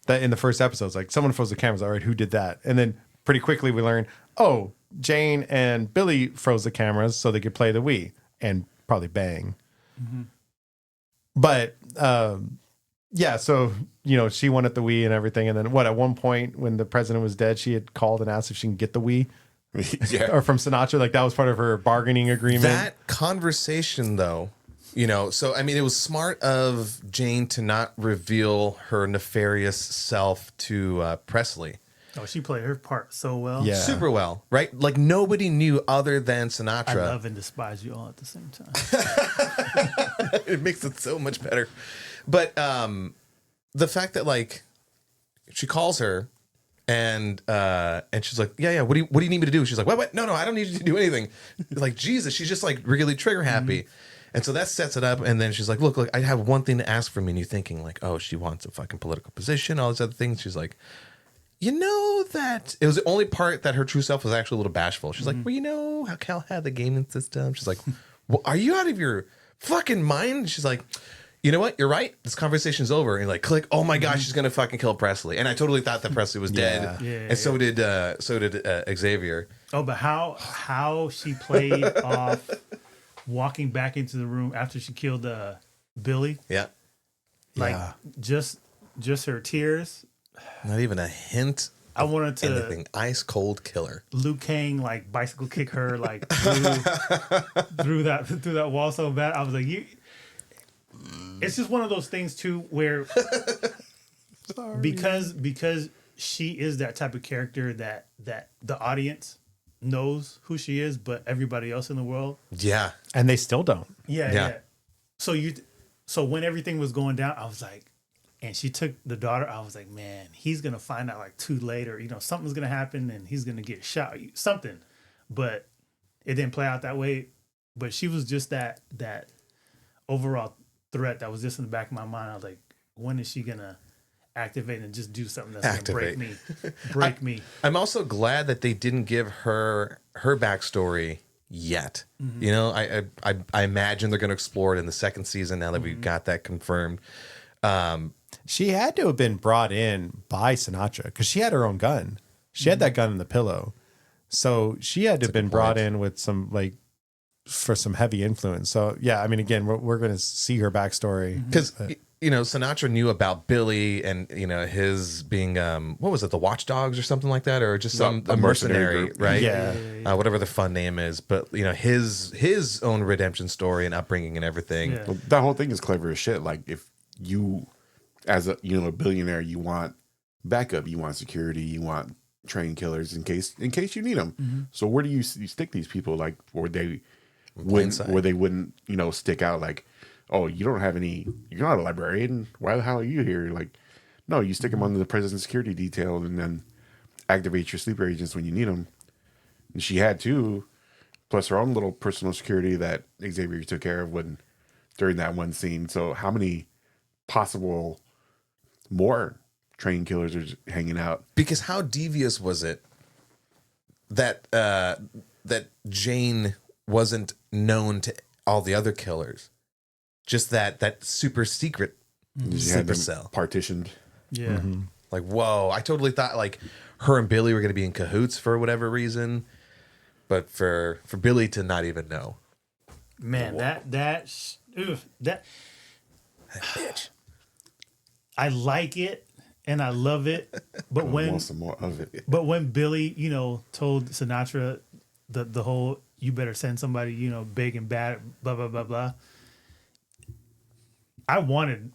That in the first episode, it's like someone froze the cameras. All right, who did that? And then pretty quickly we learned, oh, Jane and Billy froze the cameras so they could play the Wii and probably bang. But yeah, so she wanted the Wii and everything, and then at one point when the president was dead, she had called and asked if she can get the Wii. Yeah. Or from Sinatra, like that was part of her bargaining agreement. That conversation, though, so I mean, it was smart of Jane to not reveal her nefarious self to Presley. Oh, she played her part so well. Yeah. Super well, right? Like nobody knew other than Sinatra. I love and despise you all at the same time. It makes it so much better. But the fact that like she calls her and she's like, yeah, what do you need me to do? She's like, what? No, I don't need you to do anything. Like, Jesus, she's just like really trigger happy. And so that sets it up. And then she's like, look, I have one thing to ask from you. And you're thinking like, oh, she wants a fucking political position, all these other things. She's like, you know that it was the only part that her true self was actually a little bashful. She's like, well, you know how Cal had the gaming system. She's like, well, are you out of your fucking mind? She's like, you know what? You're right. This conversation's over. And like, click. Oh my gosh, she's gonna fucking kill Presley. And I totally thought that Presley was dead. Yeah. And so did Xavier. Oh, but how she played off walking back into the room after she killed Billy, Yeah. like Yeah. just her tears. Not even a hint. I wanted to Anything. Ice cold killer. Liu Kang like bicycle kick her like through that wall so bad. I was like, you. It's just one of those things too where because she is that type of character that the audience knows who she is, but everybody else in the world, Yeah. And they still don't. yeah. So when everything was going down, I was like, and she took the daughter. I was like, man, he's gonna find out like too late, or something's gonna happen, and he's gonna get shot, something. But it didn't play out that way. But she was just that overall threat that was just in the back of my mind. I was like, when is she gonna activate and just do something that's Activate. gonna break me? I'm also glad that they didn't give her backstory yet. You know, I imagine they're going to explore it in the second season now that we've got that confirmed. She had to have been brought in by Sinatra because she had her own gun. She had that gun in the pillow. So she had to have been brought in with some like for some heavy influence. So yeah, I mean, again, we're going to see her backstory Because you know, Sinatra knew about Billy and you know his being what was it, the Watchdogs or something like that, or just some A a mercenary, mercenary group. right? Yeah. Whatever the fun name is, but you know his own redemption story and upbringing and everything. Yeah. Well, that whole thing is clever as shit. Like if you, as a a billionaire, you want backup, you want security, you want trained killers in case you need them. So where do you stick these people? Like where they wouldn't sight. where they wouldn't stick out like, oh, you don't have any, you're not a librarian, why the hell are you here? Like, no, you stick them under the president's security detail and then activate your sleeper agents when you need them. And she had two, plus her own little personal security that Xavier took care of during that one scene. So how many possible more trained killers are just hanging out? Because how devious was it that that Jane wasn't known to all the other killers? Just that super secret You had sleeper them cell. partitioned. Yeah. Like, whoa! I totally thought like her and Billy were going to be in cahoots for whatever reason, but for Billy to not even know. Man, that Bitch. I like it and I love it, but I when want some more of it. Billy, told Sinatra the whole you better send somebody, big and bad, blah blah blah blah. I wanted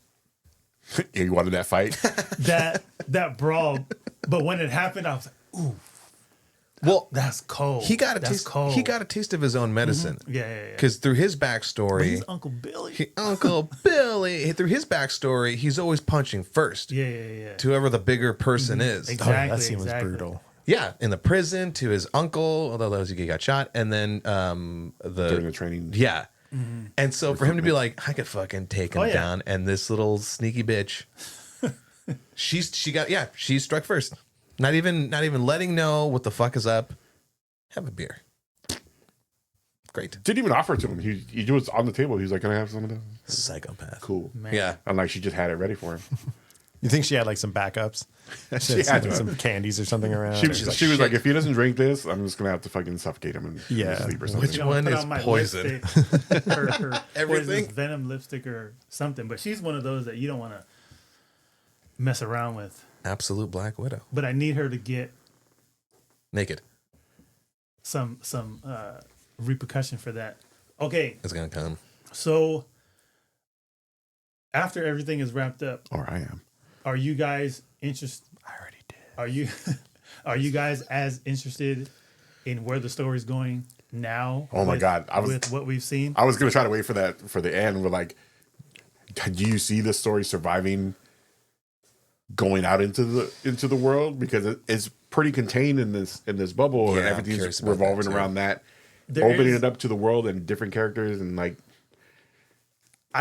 You wanted that fight? that brawl, but when it happened, I was like, ooh, Well, that's cold. he got a that's taste. cold. He got a taste of his own medicine. yeah. Because through his But backstory, he's Uncle Billy. Uncle Billy, through his backstory, he's always punching first Yeah. to whoever the bigger person is. Oh, yeah, Exactly. that scene was brutal. Yeah, in the prison to his uncle, although he got shot, and then During the training. yeah. And so for him to be like, I could fucking take him Oh, yeah. down, and this little sneaky bitch, she struck first. Not even letting know what the fuck is up. Have a beer. Great. Didn't even offer it to him. He was on the table. He was like, "Can I have some of that?" Psychopath. Cool. Man. Yeah. And like she just had it ready for him. You think she had like some backups? She had to. some candies or something around. She or- was like, if he doesn't drink this, I'm just gonna have to fucking suffocate him and Yeah. sleep or something. Which one Put is on my poison? lipstick, her Everything? poisonous venom lipstick or something. But she's one of those that you don't want to mess around with. Absolute Black Widow. But I need her to get Naked. some repercussion for that. Okay, It's gonna come. so after everything is wrapped up, Or I am. are you guys interested? I already did. Are you guys as interested in where the story's going now? Oh my God, with what we've seen. I was gonna try to wait for the end. We're like, do you see this story surviving going out into the world? Because it's pretty contained in this bubble, Yeah, and I'm everything's curious about revolving that, too. around that, There opening is- it up to the world and different characters, and like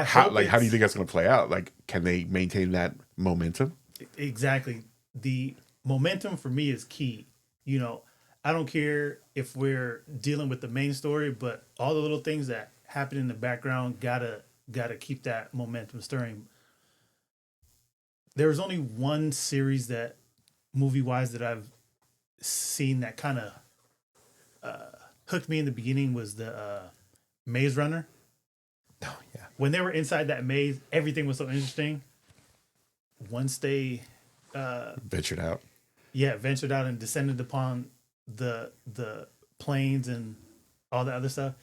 how do you think that's going to play out? Like, can they maintain that momentum? Exactly. The momentum for me is key. You know, I don't care if we're dealing with the main story, but all the little things that happen in the background gotta keep that momentum stirring. There was only one series that, movie wise, that I've seen that kind of hooked me in the beginning was the Maze Runner. Oh yeah. When they were inside that maze, everything was so interesting. Once they Ventured out. ventured out and descended upon the planes and all the other stuff,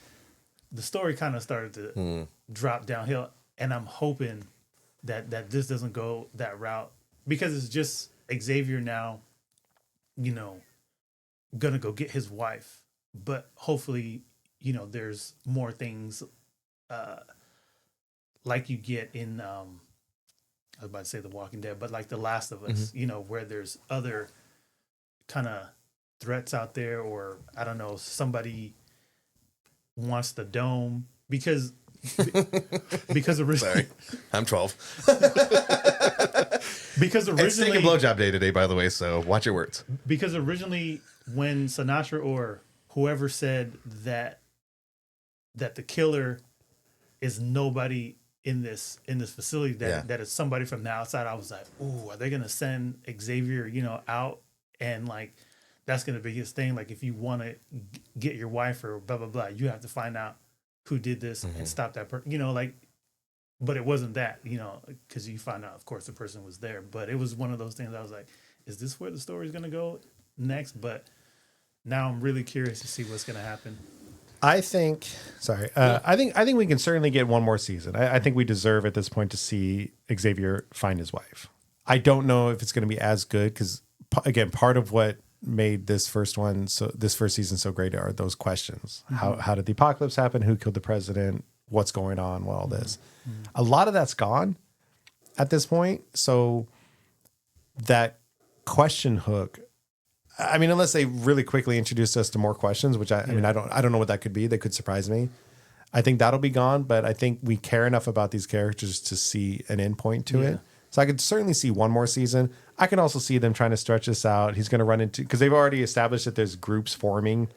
the story kind of started to drop downhill. And I'm hoping that this doesn't go that route, because it's just Xavier now, you know, gonna go get his wife. But hopefully, you know, there's more things like you get in I was about to say The Walking Dead, but like The Last of Us, you know, where there's other kind of threats out there, or I don't know, somebody wants the dome because originally, Sorry, I'm 12. because It's originally taking blowjob day today, by the way, so watch your words. because originally when Sinatra or whoever said that the killer is nobody in this facility, that is somebody from the outside, I was like, ooh, are they gonna send Xavier, you know, out, and like that's gonna be his thing? Like, if you want to get your wife or blah blah blah, you have to find out who did this and stop that person, you know, like. But it wasn't that, you know, because you find out, of course, the person was there. But it was one of those things I was like, is this where the story's gonna go next? But now I'm really curious to see what's gonna happen. I think we can certainly get one more season. I think we deserve at this point to see Xavier find his wife. I don't know if it's going to be as good, because again, part of what made this first season so great are those questions. How did the apocalypse happen? Who killed the president? What's going on? Well, all this. A lot of that's gone at this point. So that question hook, I mean, unless they really quickly introduce us to more questions, which I mean, I don't know what that could be. They could surprise me. I think that'll be gone, but I think we care enough about these characters to see an end point to it. So I could certainly see one more season. I can also see them trying to stretch this out. He's going to run into, because they've already established that there's groups forming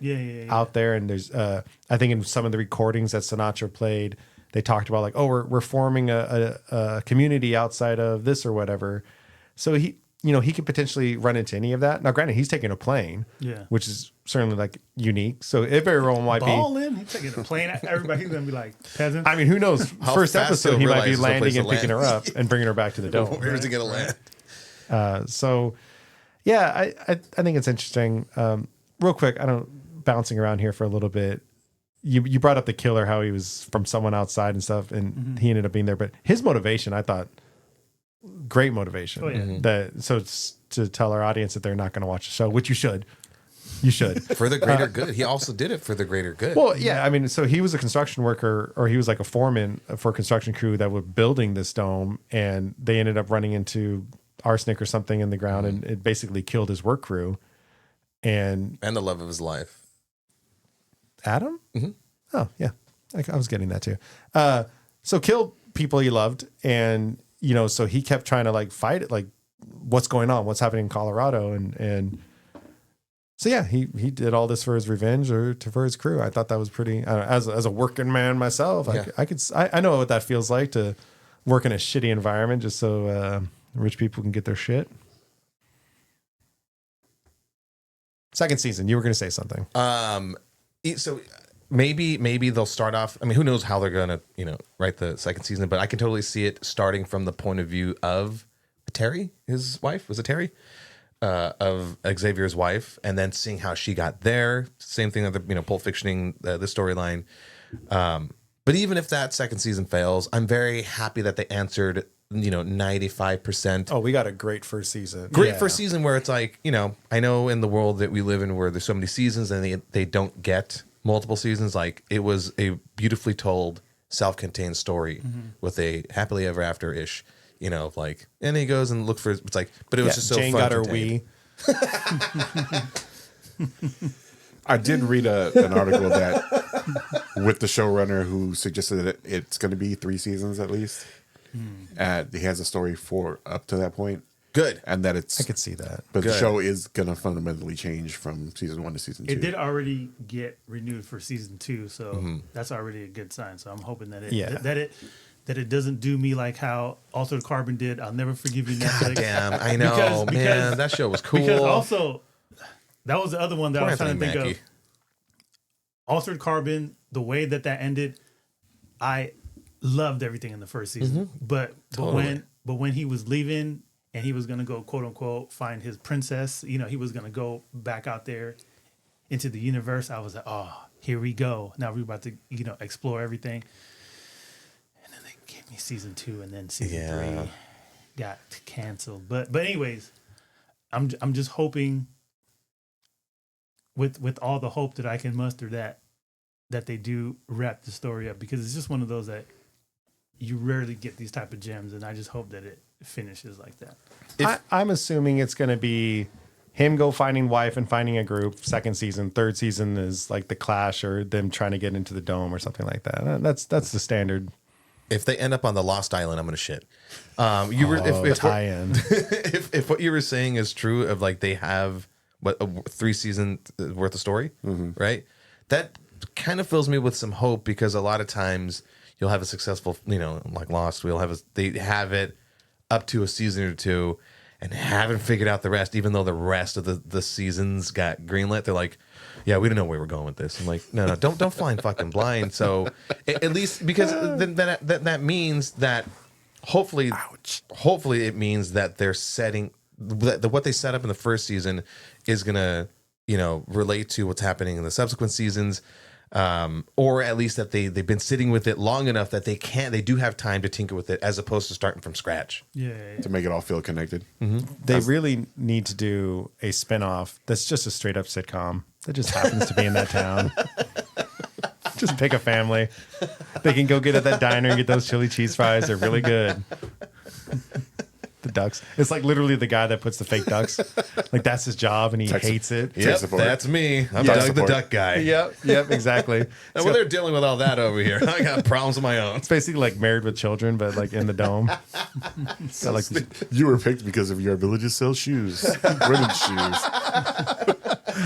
out there. And there's, I think in some of the recordings that Sinatra played, they talked about like, oh, we're forming a community outside of this or whatever. So he could potentially run into any of that. Now, granted, he's taking a plane, which is certainly like unique. So it very well might He's taking a plane. Everybody's gonna be like peasants. I mean, who knows? First fast episode, he'll he might realize be there's no landing place and to picking her land. up and bringing her back to the dome. Where's he gonna land? So, yeah, I think it's interesting. Real quick, bouncing around here for a little bit. You brought up the killer, how he was from someone outside and stuff, and he ended up being there. But his motivation, I thought, great motivation. Oh, yeah. So it's to tell our audience that they're not going to watch the show, which you should. You should. For the greater good. He also did it for the greater good. Well, yeah, I mean, so he was a construction worker, or he was like a foreman for a construction crew that were building this dome, and they ended up running into arsenic or something in the ground, and it basically killed his work crew. And the love of his life. Adam? Mm-hmm. Oh, yeah. I was getting that too. So killed people he loved, and, you know, so he kept trying to like fight it, like what's going on, what's happening in Colorado, and so yeah, he did all this for his revenge or for his crew. I thought that was pretty. As a working man myself, I know what that feels like to work in a shitty environment just so rich people can get their shit. Second season, you were going to say something. So maybe they'll start off. I mean, who knows how they're gonna write the second season? But I can totally see it starting from the point of view of Terry, his wife. Was it Terry? Of Xavier's wife, and then seeing how she got there. Same thing with the Pulp Fictioning the storyline. But even if that second season fails, I'm very happy that they answered 95%. Oh, we got a great first season. First season where it's like, I know in the world that we live in where there's so many seasons and they don't get multiple seasons. Like, it was a beautifully told, self-contained story with a happily ever after-ish. And he goes and looks for, it's like, but it was just so Jane fun. got her Wii. I did read an article that with the showrunner who suggested that it's going to be 3 seasons at least. He has a story for up to that point, Good. and that it's. I could see that. But the Good. show is going to fundamentally change from season 1 to season 2. It did already get renewed for season 2, so that's already a good sign. So I'm hoping that it doesn't do me like how Altered Carbon did. I'll never forgive you, Netflix. Damn, I know, Because- man. because- That show was cool. Because also, that was the other one that Poor I was trying to Anthony think Mackie. of. Altered Carbon, the way that ended, I loved everything in the first season. But when he was leaving and he was gonna go quote unquote find his princess, he was gonna go back out there into the universe. I was like, oh, here we go. Now we're about to explore everything. And then they gave me season 2, and then season 3 got canceled. But anyways, I'm just hoping with all the hope that I can muster that they do wrap the story up, because it's just one of those that you rarely get these type of gems, and I just hope that it finishes like that. I'm assuming it's going to be him go finding wife and finding a group. 2nd season, 3rd season is like the Clash or them trying to get into the dome or something like that. That's the standard. If they end up on the Lost Island, I'm gonna shit. You were if tie-in. if what you were saying is true of like they have what 3 seasons worth of story, right? That kind of fills me with some hope, because a lot of times you'll have a successful, like Lost, they have it up to a season or 2 and haven't figured out the rest, even though the rest of the seasons got greenlit. They're like, yeah, we don't know where we're going with this. I'm like, no, don't fly in fucking blind. So at least, because then that means that hopefully it means that they're setting that what they set up in the first season is gonna relate to what's happening in the subsequent seasons, or at least that they've been sitting with it long enough that they do have time to tinker with it, as opposed to starting from scratch. Yeah. to make it all feel connected. They really need to do a spinoff that's just a straight up sitcom that just happens to be in that town. Just pick a family. They can go get at that diner and get those chili cheese fries. They're really good. The ducks. It's like literally the guy that puts the fake ducks. Like that's his job and he hates it. Yep, support. that's me. I'm Tech Doug the support. Duck guy. Yep, exactly. And So well, they're dealing with all that over here. I got problems of my own. it's basically like Married with Children, but like in the dome. So like You were picked because of your ability to sell shoes, women's shoes.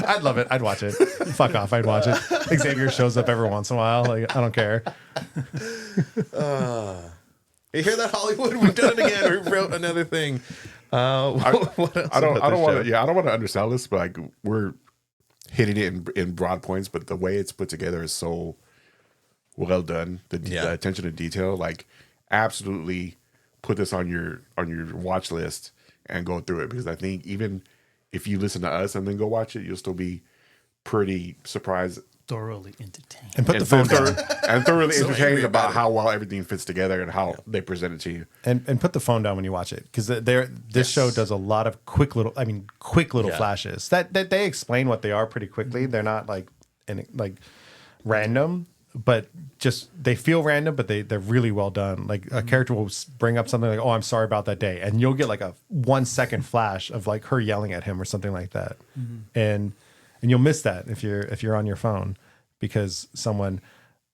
I'd love it. I'd watch it. Fuck off. I'd watch it. Xavier shows up every once in a while. Like I don't care. You hear that, Hollywood? We've done it again. We wrote another thing. What else I don't about this want show? to. Yeah, I don't want to undersell this, but like we're hitting it in broad points. But the way it's put together is so well done. The attention to detail, like absolutely, put this on your watch list and go through it, because I think even if you listen to us and then go watch it, you'll still be pretty surprised Thoroughly entertained. And put the phone down. and thoroughly So entertained angry about about it. how well everything fits together and how they present it to you. And put the phone down when you watch it, because this show does a lot of quick little flashes that they explain what they are pretty quickly. They're not like random, but just they feel random, but they're really well done. Like a character will bring up something like, "Oh, I'm sorry about that day," and you'll get like a 1 second flash of like her yelling at him or something like that, and you'll miss that if you're on your phone, because someone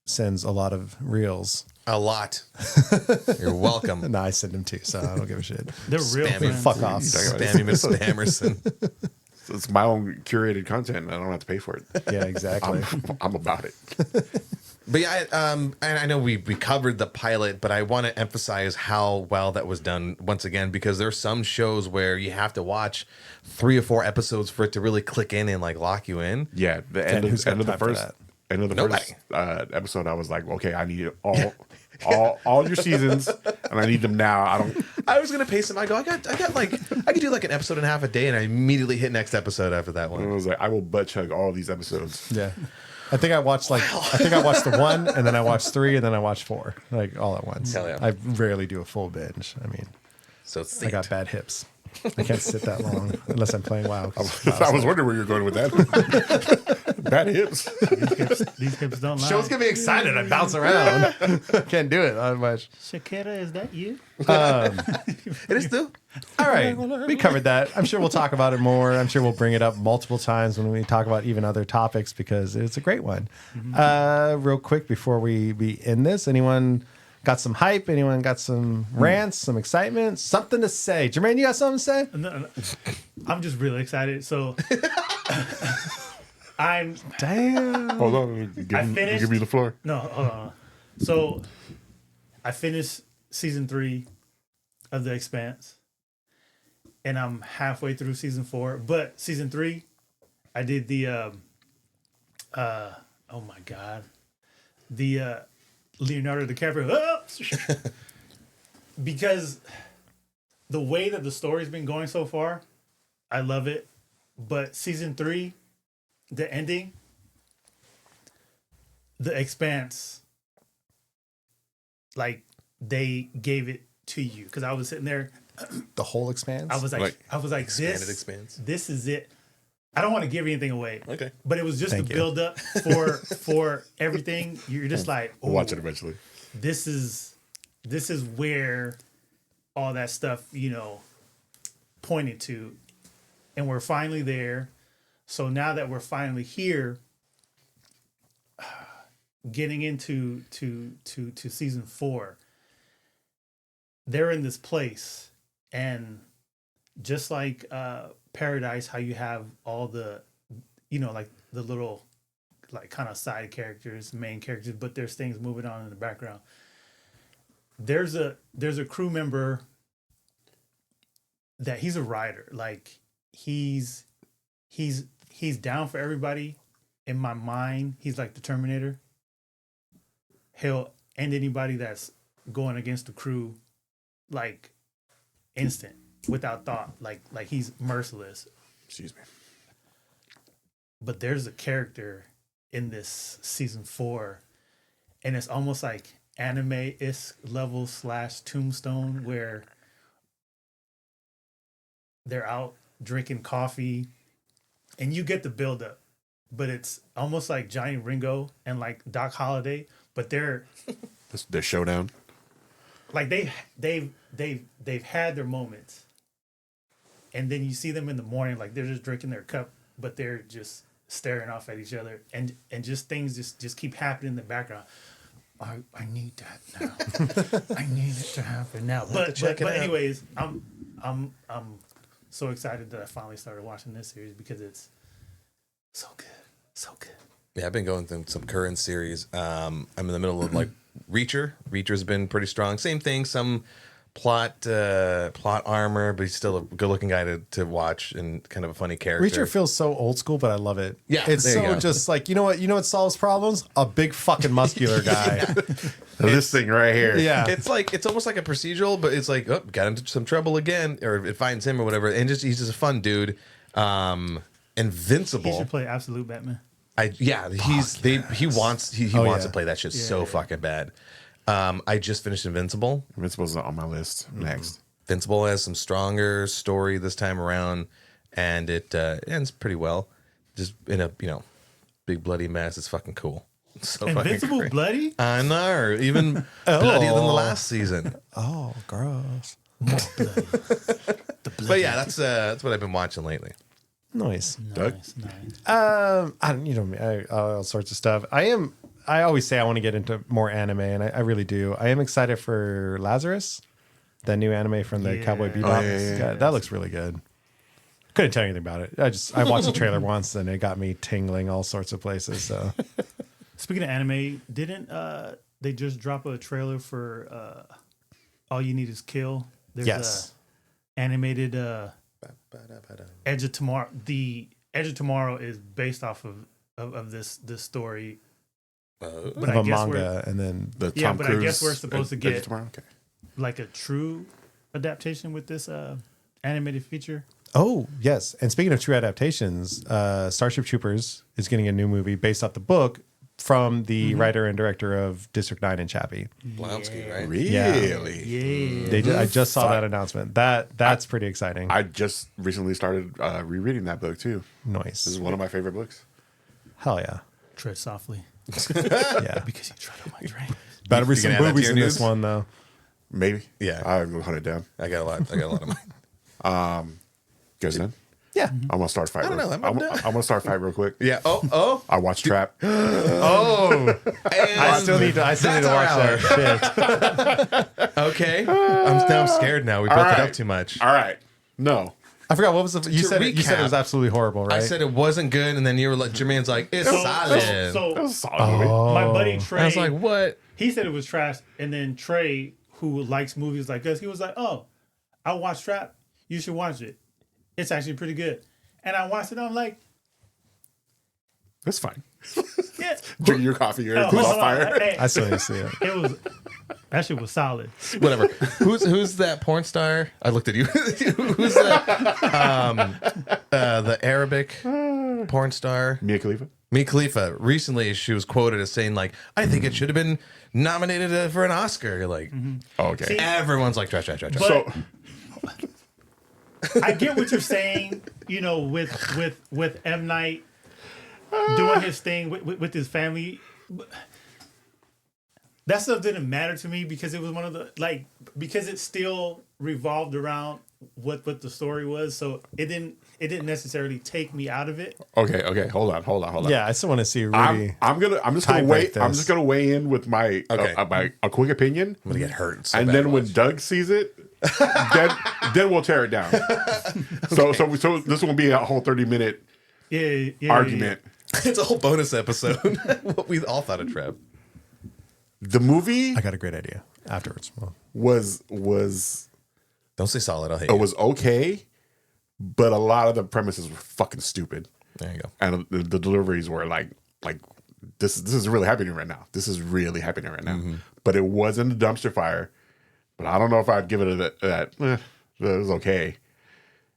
sends a lot of reels. A lot. You're welcome. No, I send them too, so I don't give a shit. They're real Spammy. friends. Fuck off. Spammy Miss Spamerson. So it's my own curated content, and I don't have to pay for it. Yeah, exactly. I'm about it. But yeah, and I know we covered the pilot, but I want to emphasize how well that was done once again, because there's some shows where you have to watch 3 or 4 episodes for it to really click in and like lock you in. Yeah, the end who's got of the time for first that? end of the Nobody. first episode, I was like, okay, I need all your seasons, and I need them now. I was gonna pace them. I got like I could do like an episode and a half a day, and I immediately hit next episode after that I one. was like, I will butt chug all these episodes. Yeah. I think I watched the 1, and then I watched 3, and then I watched 4, like all at once. Hell yeah. I rarely do a full binge. I mean, So I got bad hips. I can't sit that long unless I'm playing WoW. I was wondering where you're going with that. Bad hips. These hips don't lie. Shows get me excited. I bounce around. Can't do it that much. Shakira, is that you? It is too. All right, we covered that. I'm sure we'll talk about it more. I'm sure we'll bring it up multiple times when we talk about even other topics because it's a great one. Real quick before we end this, anyone got some hype? Anyone got some rants, some excitement, something to say? Jermaine, you got something to say? No, I'm just really excited. So I'm Damn. Hold on, finished. give me the floor. no, hold on. So I finished season 3 of The Expanse, and I'm halfway through season 4. But season 3, I did the oh my god, the Leonardo DiCaprio because the way that the story's been going so far, I love it. But season 3, the ending, The Expanse, like they gave it to you because I was sitting there. The whole expanse? I was like, Expanded expanse. this is it. I don't want to give anything away. Okay. But it was just Thank the you. build up for everything. You're just like, We'll watch it "Ooh, eventually. this is where all that stuff, pointed to. And we're finally there. So now that we're finally here, getting into to season 4, they're in this place, and just like Paradise, how you have all the like the little like kind of side characters, main characters, but there's things moving on in the background. There's a crew member that he's a writer. Like he's down for everybody. In my mind, he's like the Terminator. He'll end anybody that's going against the crew, like instant, without thought. Like he's merciless. Excuse me. But there's a character in this season 4, and it's almost like anime-esque level / Tombstone, where they're out drinking coffee, and you get the build-up, but it's almost like Johnny Ringo and like Doc Holliday, but they're This their showdown. like they've had their moments, and then you see them in the morning, like they're just drinking their cup, but they're just staring off at each other, and just things just keep happening in the background. I need that now. I need it to happen now. But anyways, I'm so excited that I finally started watching this series because it's so good, so good. Yeah, I've been going through some current series. I'm in the middle of like Reacher. Reacher's been pretty strong. Same thing, some plot armor, but he's still a good looking guy to watch and kind of a funny character. Reacher feels so old school, but I love it. Yeah, it's there you so go. just like you know what solves problems? A big fucking muscular guy. This thing right here. Yeah, It's almost like a procedural, but it's like, oh, got into some trouble again, or it finds him or whatever. And he's just a fun dude. Invincible. He should play Absolute Batman. He wants yeah. to play that shit so fucking bad. I just finished Invincible. Invincible's on my list next. Invincible has some stronger story this time around, and it ends pretty well. Just in a big bloody mess. It's fucking cool. It's so fucking Invincible great. bloody? I know, even bloodier than the last season. oh, gross. But yeah, that's what I've been watching lately. Nice. Nice. I don't, I all sorts of stuff. I always say I want to get into more anime, and I really do. I am excited for Lazarus, the new anime from the Cowboy Bebop. yeah. That looks really good. Couldn't tell you anything about it. I watched the trailer once, and it got me tingling all sorts of places. So Speaking of anime, didn't they just drop a trailer for All You Need Is Kill? There's yes, a animated Edge of Tomorrow. The Edge of Tomorrow is based off of this story. But of a manga, and then The Yeah, Tom but I Cruise guess we're supposed to Edge of get- Tomorrow? Okay. like a true adaptation with this animated feature. oh yes. And speaking of true adaptations, Starship Troopers is getting a new movie based off the book from the writer and director of District 9 and Chappie. Blonsky, right? Really? Yeah. I just saw that announcement. That's pretty exciting. I just recently started rereading that book too. This is Nice. one of my favorite books. Hell yeah. Tread softly Yeah. because you tread on my drain. Better be You some gonna add that to boobies your in this news? one though. Maybe. Yeah. I'll hunt it down. I got a lot of mine. Guys done? Yeah. I'm gonna start a fight. I don't know. I'm I'm done. gonna start a fight real quick. Yeah. Oh. I watched Trap. Oh, I still need to watch that shit. Okay. I'm scared now. We built it right. up too much. All right. No. I forgot what was the. You To said it recap, was absolutely horrible, right? I said it wasn't good, and then you were like, Jermaine's like, it's solid. That So was a solid movie. my buddy Trey, I was like, what? he said it was trash, and then Trey, who likes movies like us, he was like, "Oh, I watched Trap. You should watch it. It's actually pretty good." And I watched it. I'm like, That's fine. "Yeah, Drinking your coffee, your no, everything's hold on on. fire. Hey, I still need to see it. it was that shit was solid." Whatever. Who's that porn star? I looked at you. Who's that? The Arabic porn star? Mia Khalifa. Mia Khalifa. Recently, she was quoted as saying, like, I think it should have been nominated for an Oscar. You're like, Oh, okay. See, everyone's like, trash, trash, trash, trash. But So I get what you're saying, with M. Night doing his thing with his family. That stuff didn't matter to me because it was one of the because it still revolved around what the story was. So it didn't necessarily take me out of it. okay. Hold on. Yeah, I still want to see Rudy. I'm just gonna Time wait. break I'm this. just gonna weigh in with my Okay. a quick opinion, I'm going to get hurt. So and bad then to when watch. Doug sees it, then we'll tear it down. So this won't be a whole 30-minute Yeah. argument. It's a whole bonus episode. What we all thought of Trev. The movie I got a great idea afterwards. Well, was Don't say solid. I'll hate you. was okay, but a lot of the premises were fucking stupid, There you go. and the deliveries were like this is really happening right now. This is really happening right now. But it wasn't a dumpster fire. But I don't know if I'd give it that. It was okay.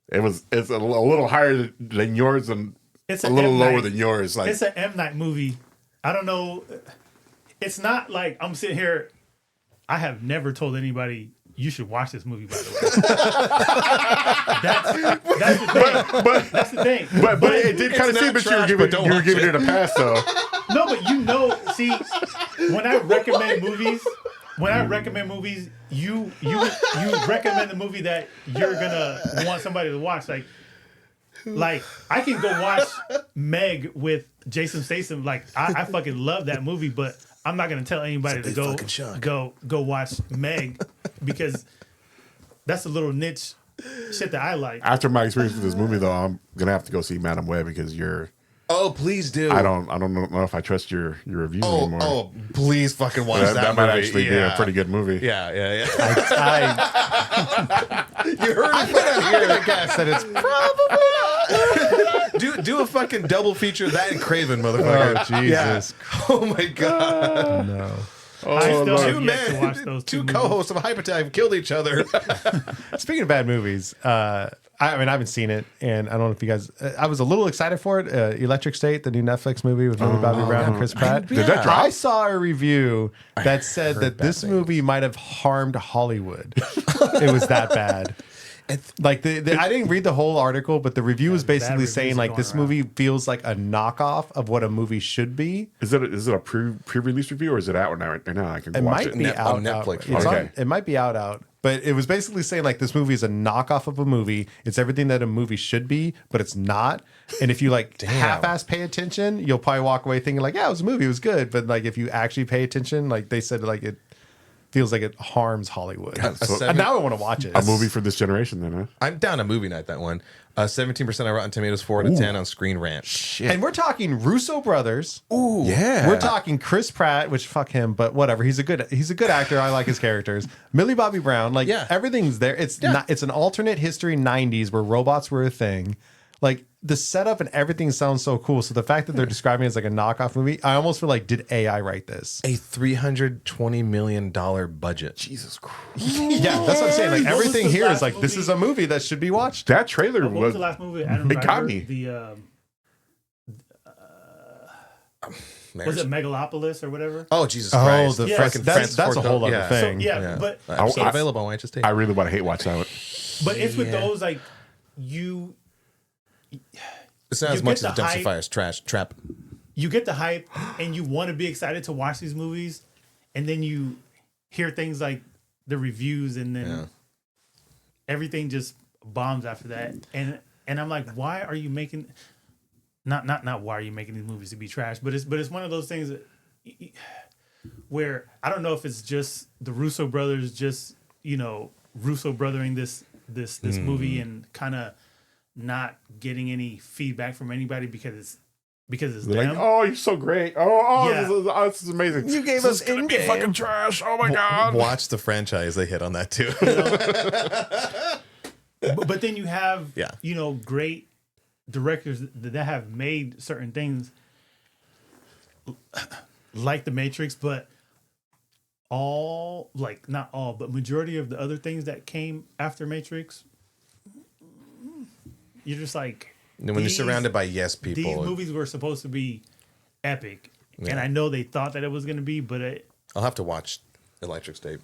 It's a little higher than yours and It's a an little M. lower Night. than yours. Like It's an M. Night movie. I don't know. It's not like I'm sitting here. I have never told anybody you should watch this movie. By the way, that's the thing. but That's the thing. but it did kind of It's seem not that you were trash, giving but don't you were watch giving it. it a pass though. No, but see, when I recommend movies, you recommend the movie that you're gonna want somebody to watch. Like I can go watch Meg with Jason Statham. Like I fucking love that movie, but I'm not gonna tell anybody to big fucking chunk. go watch Meg because that's a little niche shit that I like. After my experience with this movie though, I'm gonna have to go see Madam Web because Oh, please do. I don't know if I trust your reviews anymore. Oh, please fucking watch that, that might movie. actually be a pretty good movie. Yeah. I You heard it from here. guess that it's Do a fucking double feature that and Craven, motherfucker. Oh, Jesus. Yeah. Oh my god. no. I still Lord. have Two yet to watch men, those two movies. co-hosts of Hypertime killed each other. Speaking of bad movies, I haven't seen it, and I don't know if you guys. I was a little excited for it. Electric State, the new Netflix movie with Millie Bobby Brown and Chris Pratt. Did that drop? I saw a review that said that this movie might have harmed Hollywood. It was that bad. Like I didn't read the whole article, but the review was basically reviews saying are like going this around. movie feels like a knockoff of what a movie should be. Is it a pre-release review or is it out right now? I can It watch might it. be Net- out on Netflix, It's right? on- it might be out. But it was basically saying like this movie is a knockoff of a movie. It's everything that a movie should be, but it's not. And if you like half-ass pay attention, you'll probably walk away thinking like, yeah, it was a movie, it was good. But like if you actually pay attention, like they said, like it feels like it harms Hollywood. so- And now I want to watch it. A movie for this generation, then, huh? I'm down a movie night, that one. 17% on Rotten Tomatoes, 4 out of 10 on Screen Rant. And we're talking Russo brothers. Ooh. Yeah, We're talking Chris Pratt, which fuck him, but whatever. He's a good actor. I like his characters. Millie Bobby Brown, like Yeah. everything's there. It's not. It's an alternate history '90s where robots were a thing. Like the setup and everything sounds so cool. So the fact that they're describing it as like a knockoff movie, I almost feel like, did AI write this? A $320 million budget. Jesus Christ. Yeah, that's what I'm saying. Like What was everything the here is last like this movie? is a movie that should be watched. That trailer What was was the last movie? Adam It Driver, got me. Was it Megalopolis or whatever? Oh, Jesus Oh, Christ. the Yeah. Francis, that's a whole other yeah. thing. Yeah, but Episode I- available on Watch I really want to hate watch that one. it's with those like you It's not you as much get as the Dumpster hype. Fire's trash trap. you get the hype and you want to be excited to watch these movies, and then you hear things like the reviews, and then everything just bombs after that, and I'm like, why are you making? Not why are you making these movies to be trash? But it's one of those things that, where I don't know if it's just the Russo brothers just Russo brothering this movie and kind of not getting any feedback from anybody because it's They're them. like, oh, you're so great. Oh, Yeah. this is amazing. You gave This us is gonna be fucking trash. Oh my god. Watch the franchise. They hit on that too. But then you have Yeah. great directors that have made certain things like The Matrix, but not all, but majority of the other things that came after Matrix, you're just like, And when you're surrounded by yes people, these movies were supposed to be epic, and I know they thought that it was going to be, but I'll have to watch Electric State.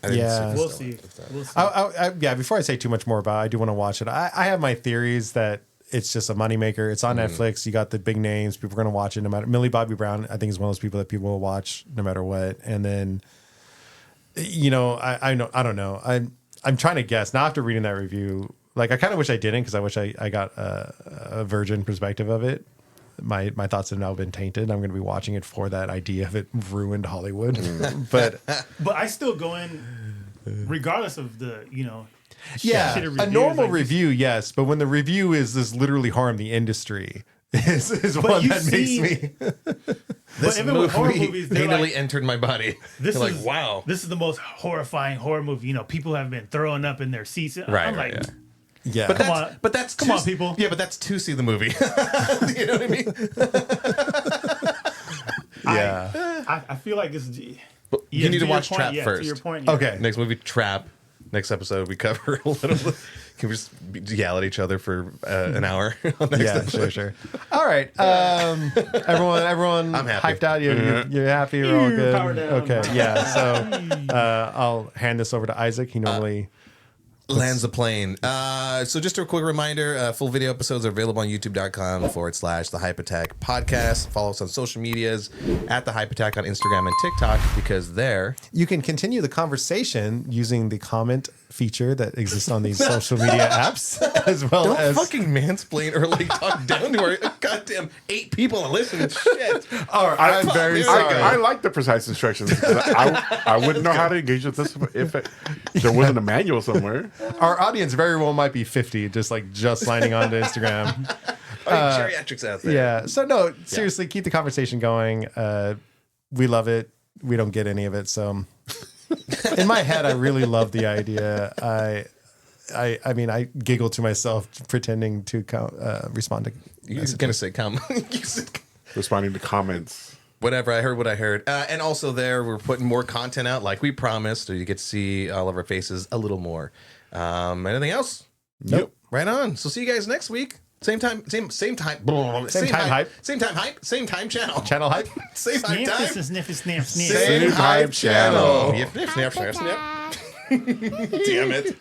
I Yeah. we'll this see. stuff. We'll see. Yeah, before I say too much more about it, I do want to watch it. I have my theories that it's just a moneymaker. It's on Netflix. You got the big names. People are going to watch it no matter. Millie Bobby Brown, I think, is one of those people that people will watch no matter what. And then, I don't know. I'm trying to guess. Now after reading that review, like I kind of wish I didn't because I wish I got a virgin perspective of it. My thoughts have now been tainted. I'm going to be watching it for that idea of it ruined Hollywood. But I still go in, regardless of the yeah, shitty a reviews, normal like, review, yes. But when the review is this literally harm the industry, is one you that see- makes me. But even with horror movies, they're anally like, entered my body. this You're is like, wow. This is the most horrifying horror movie. People have been throwing up in their seats. Right, I'm right, like, yeah. Yeah, But Come that's, on. but that's Come on, people. Yeah, but that's to see the movie. You know what I mean? yeah. I feel like it's. You need to your watch point, Trap To first. your point, yeah. Okay. Next movie, Trap. Next episode, we cover a little. Can we just yell at each other for an hour? On next Yeah, episode? sure. All right. Everyone I'm happy. hyped out. You're happy. You're all good. Power down. Okay. Yeah. So I'll hand this over to Isaac. He normally. Lands the plane. So just a quick reminder, full video episodes are available on youtube.com/The Hype Attack podcast. Follow us on social medias at The Hype Attack on Instagram and TikTok because there. You can continue the conversation using the comment feature that exists on these social media apps, as well Don't as. fucking mansplain or like talk down to our goddamn 8 people that listen. Shit. All right, I'm very sorry. I like the precise instructions. I wouldn't know how to engage with this if there wasn't a manual somewhere. Our audience very well might be 50, just signing on to Instagram. Geriatrics out there. Yeah. So no, seriously, keep the conversation going. We love it. We don't get any of it. So in my head, I really love the idea. I mean, I giggle to myself pretending to respond to. You're going to say come. Responding to comments. Whatever. I heard what I heard. And also there, we're putting more content out like we promised. So you get to see all of our faces a little more. Anything else? Nope. Right on. So see you guys next week. Same time. Same time. Same time hype. Same time hype. Same time channel. Channel hype. Same hype Sniff, time. sniff, sniff, sniff. Same Same hype hype channel. channel. Yep, snap, snap, snap. Damn it.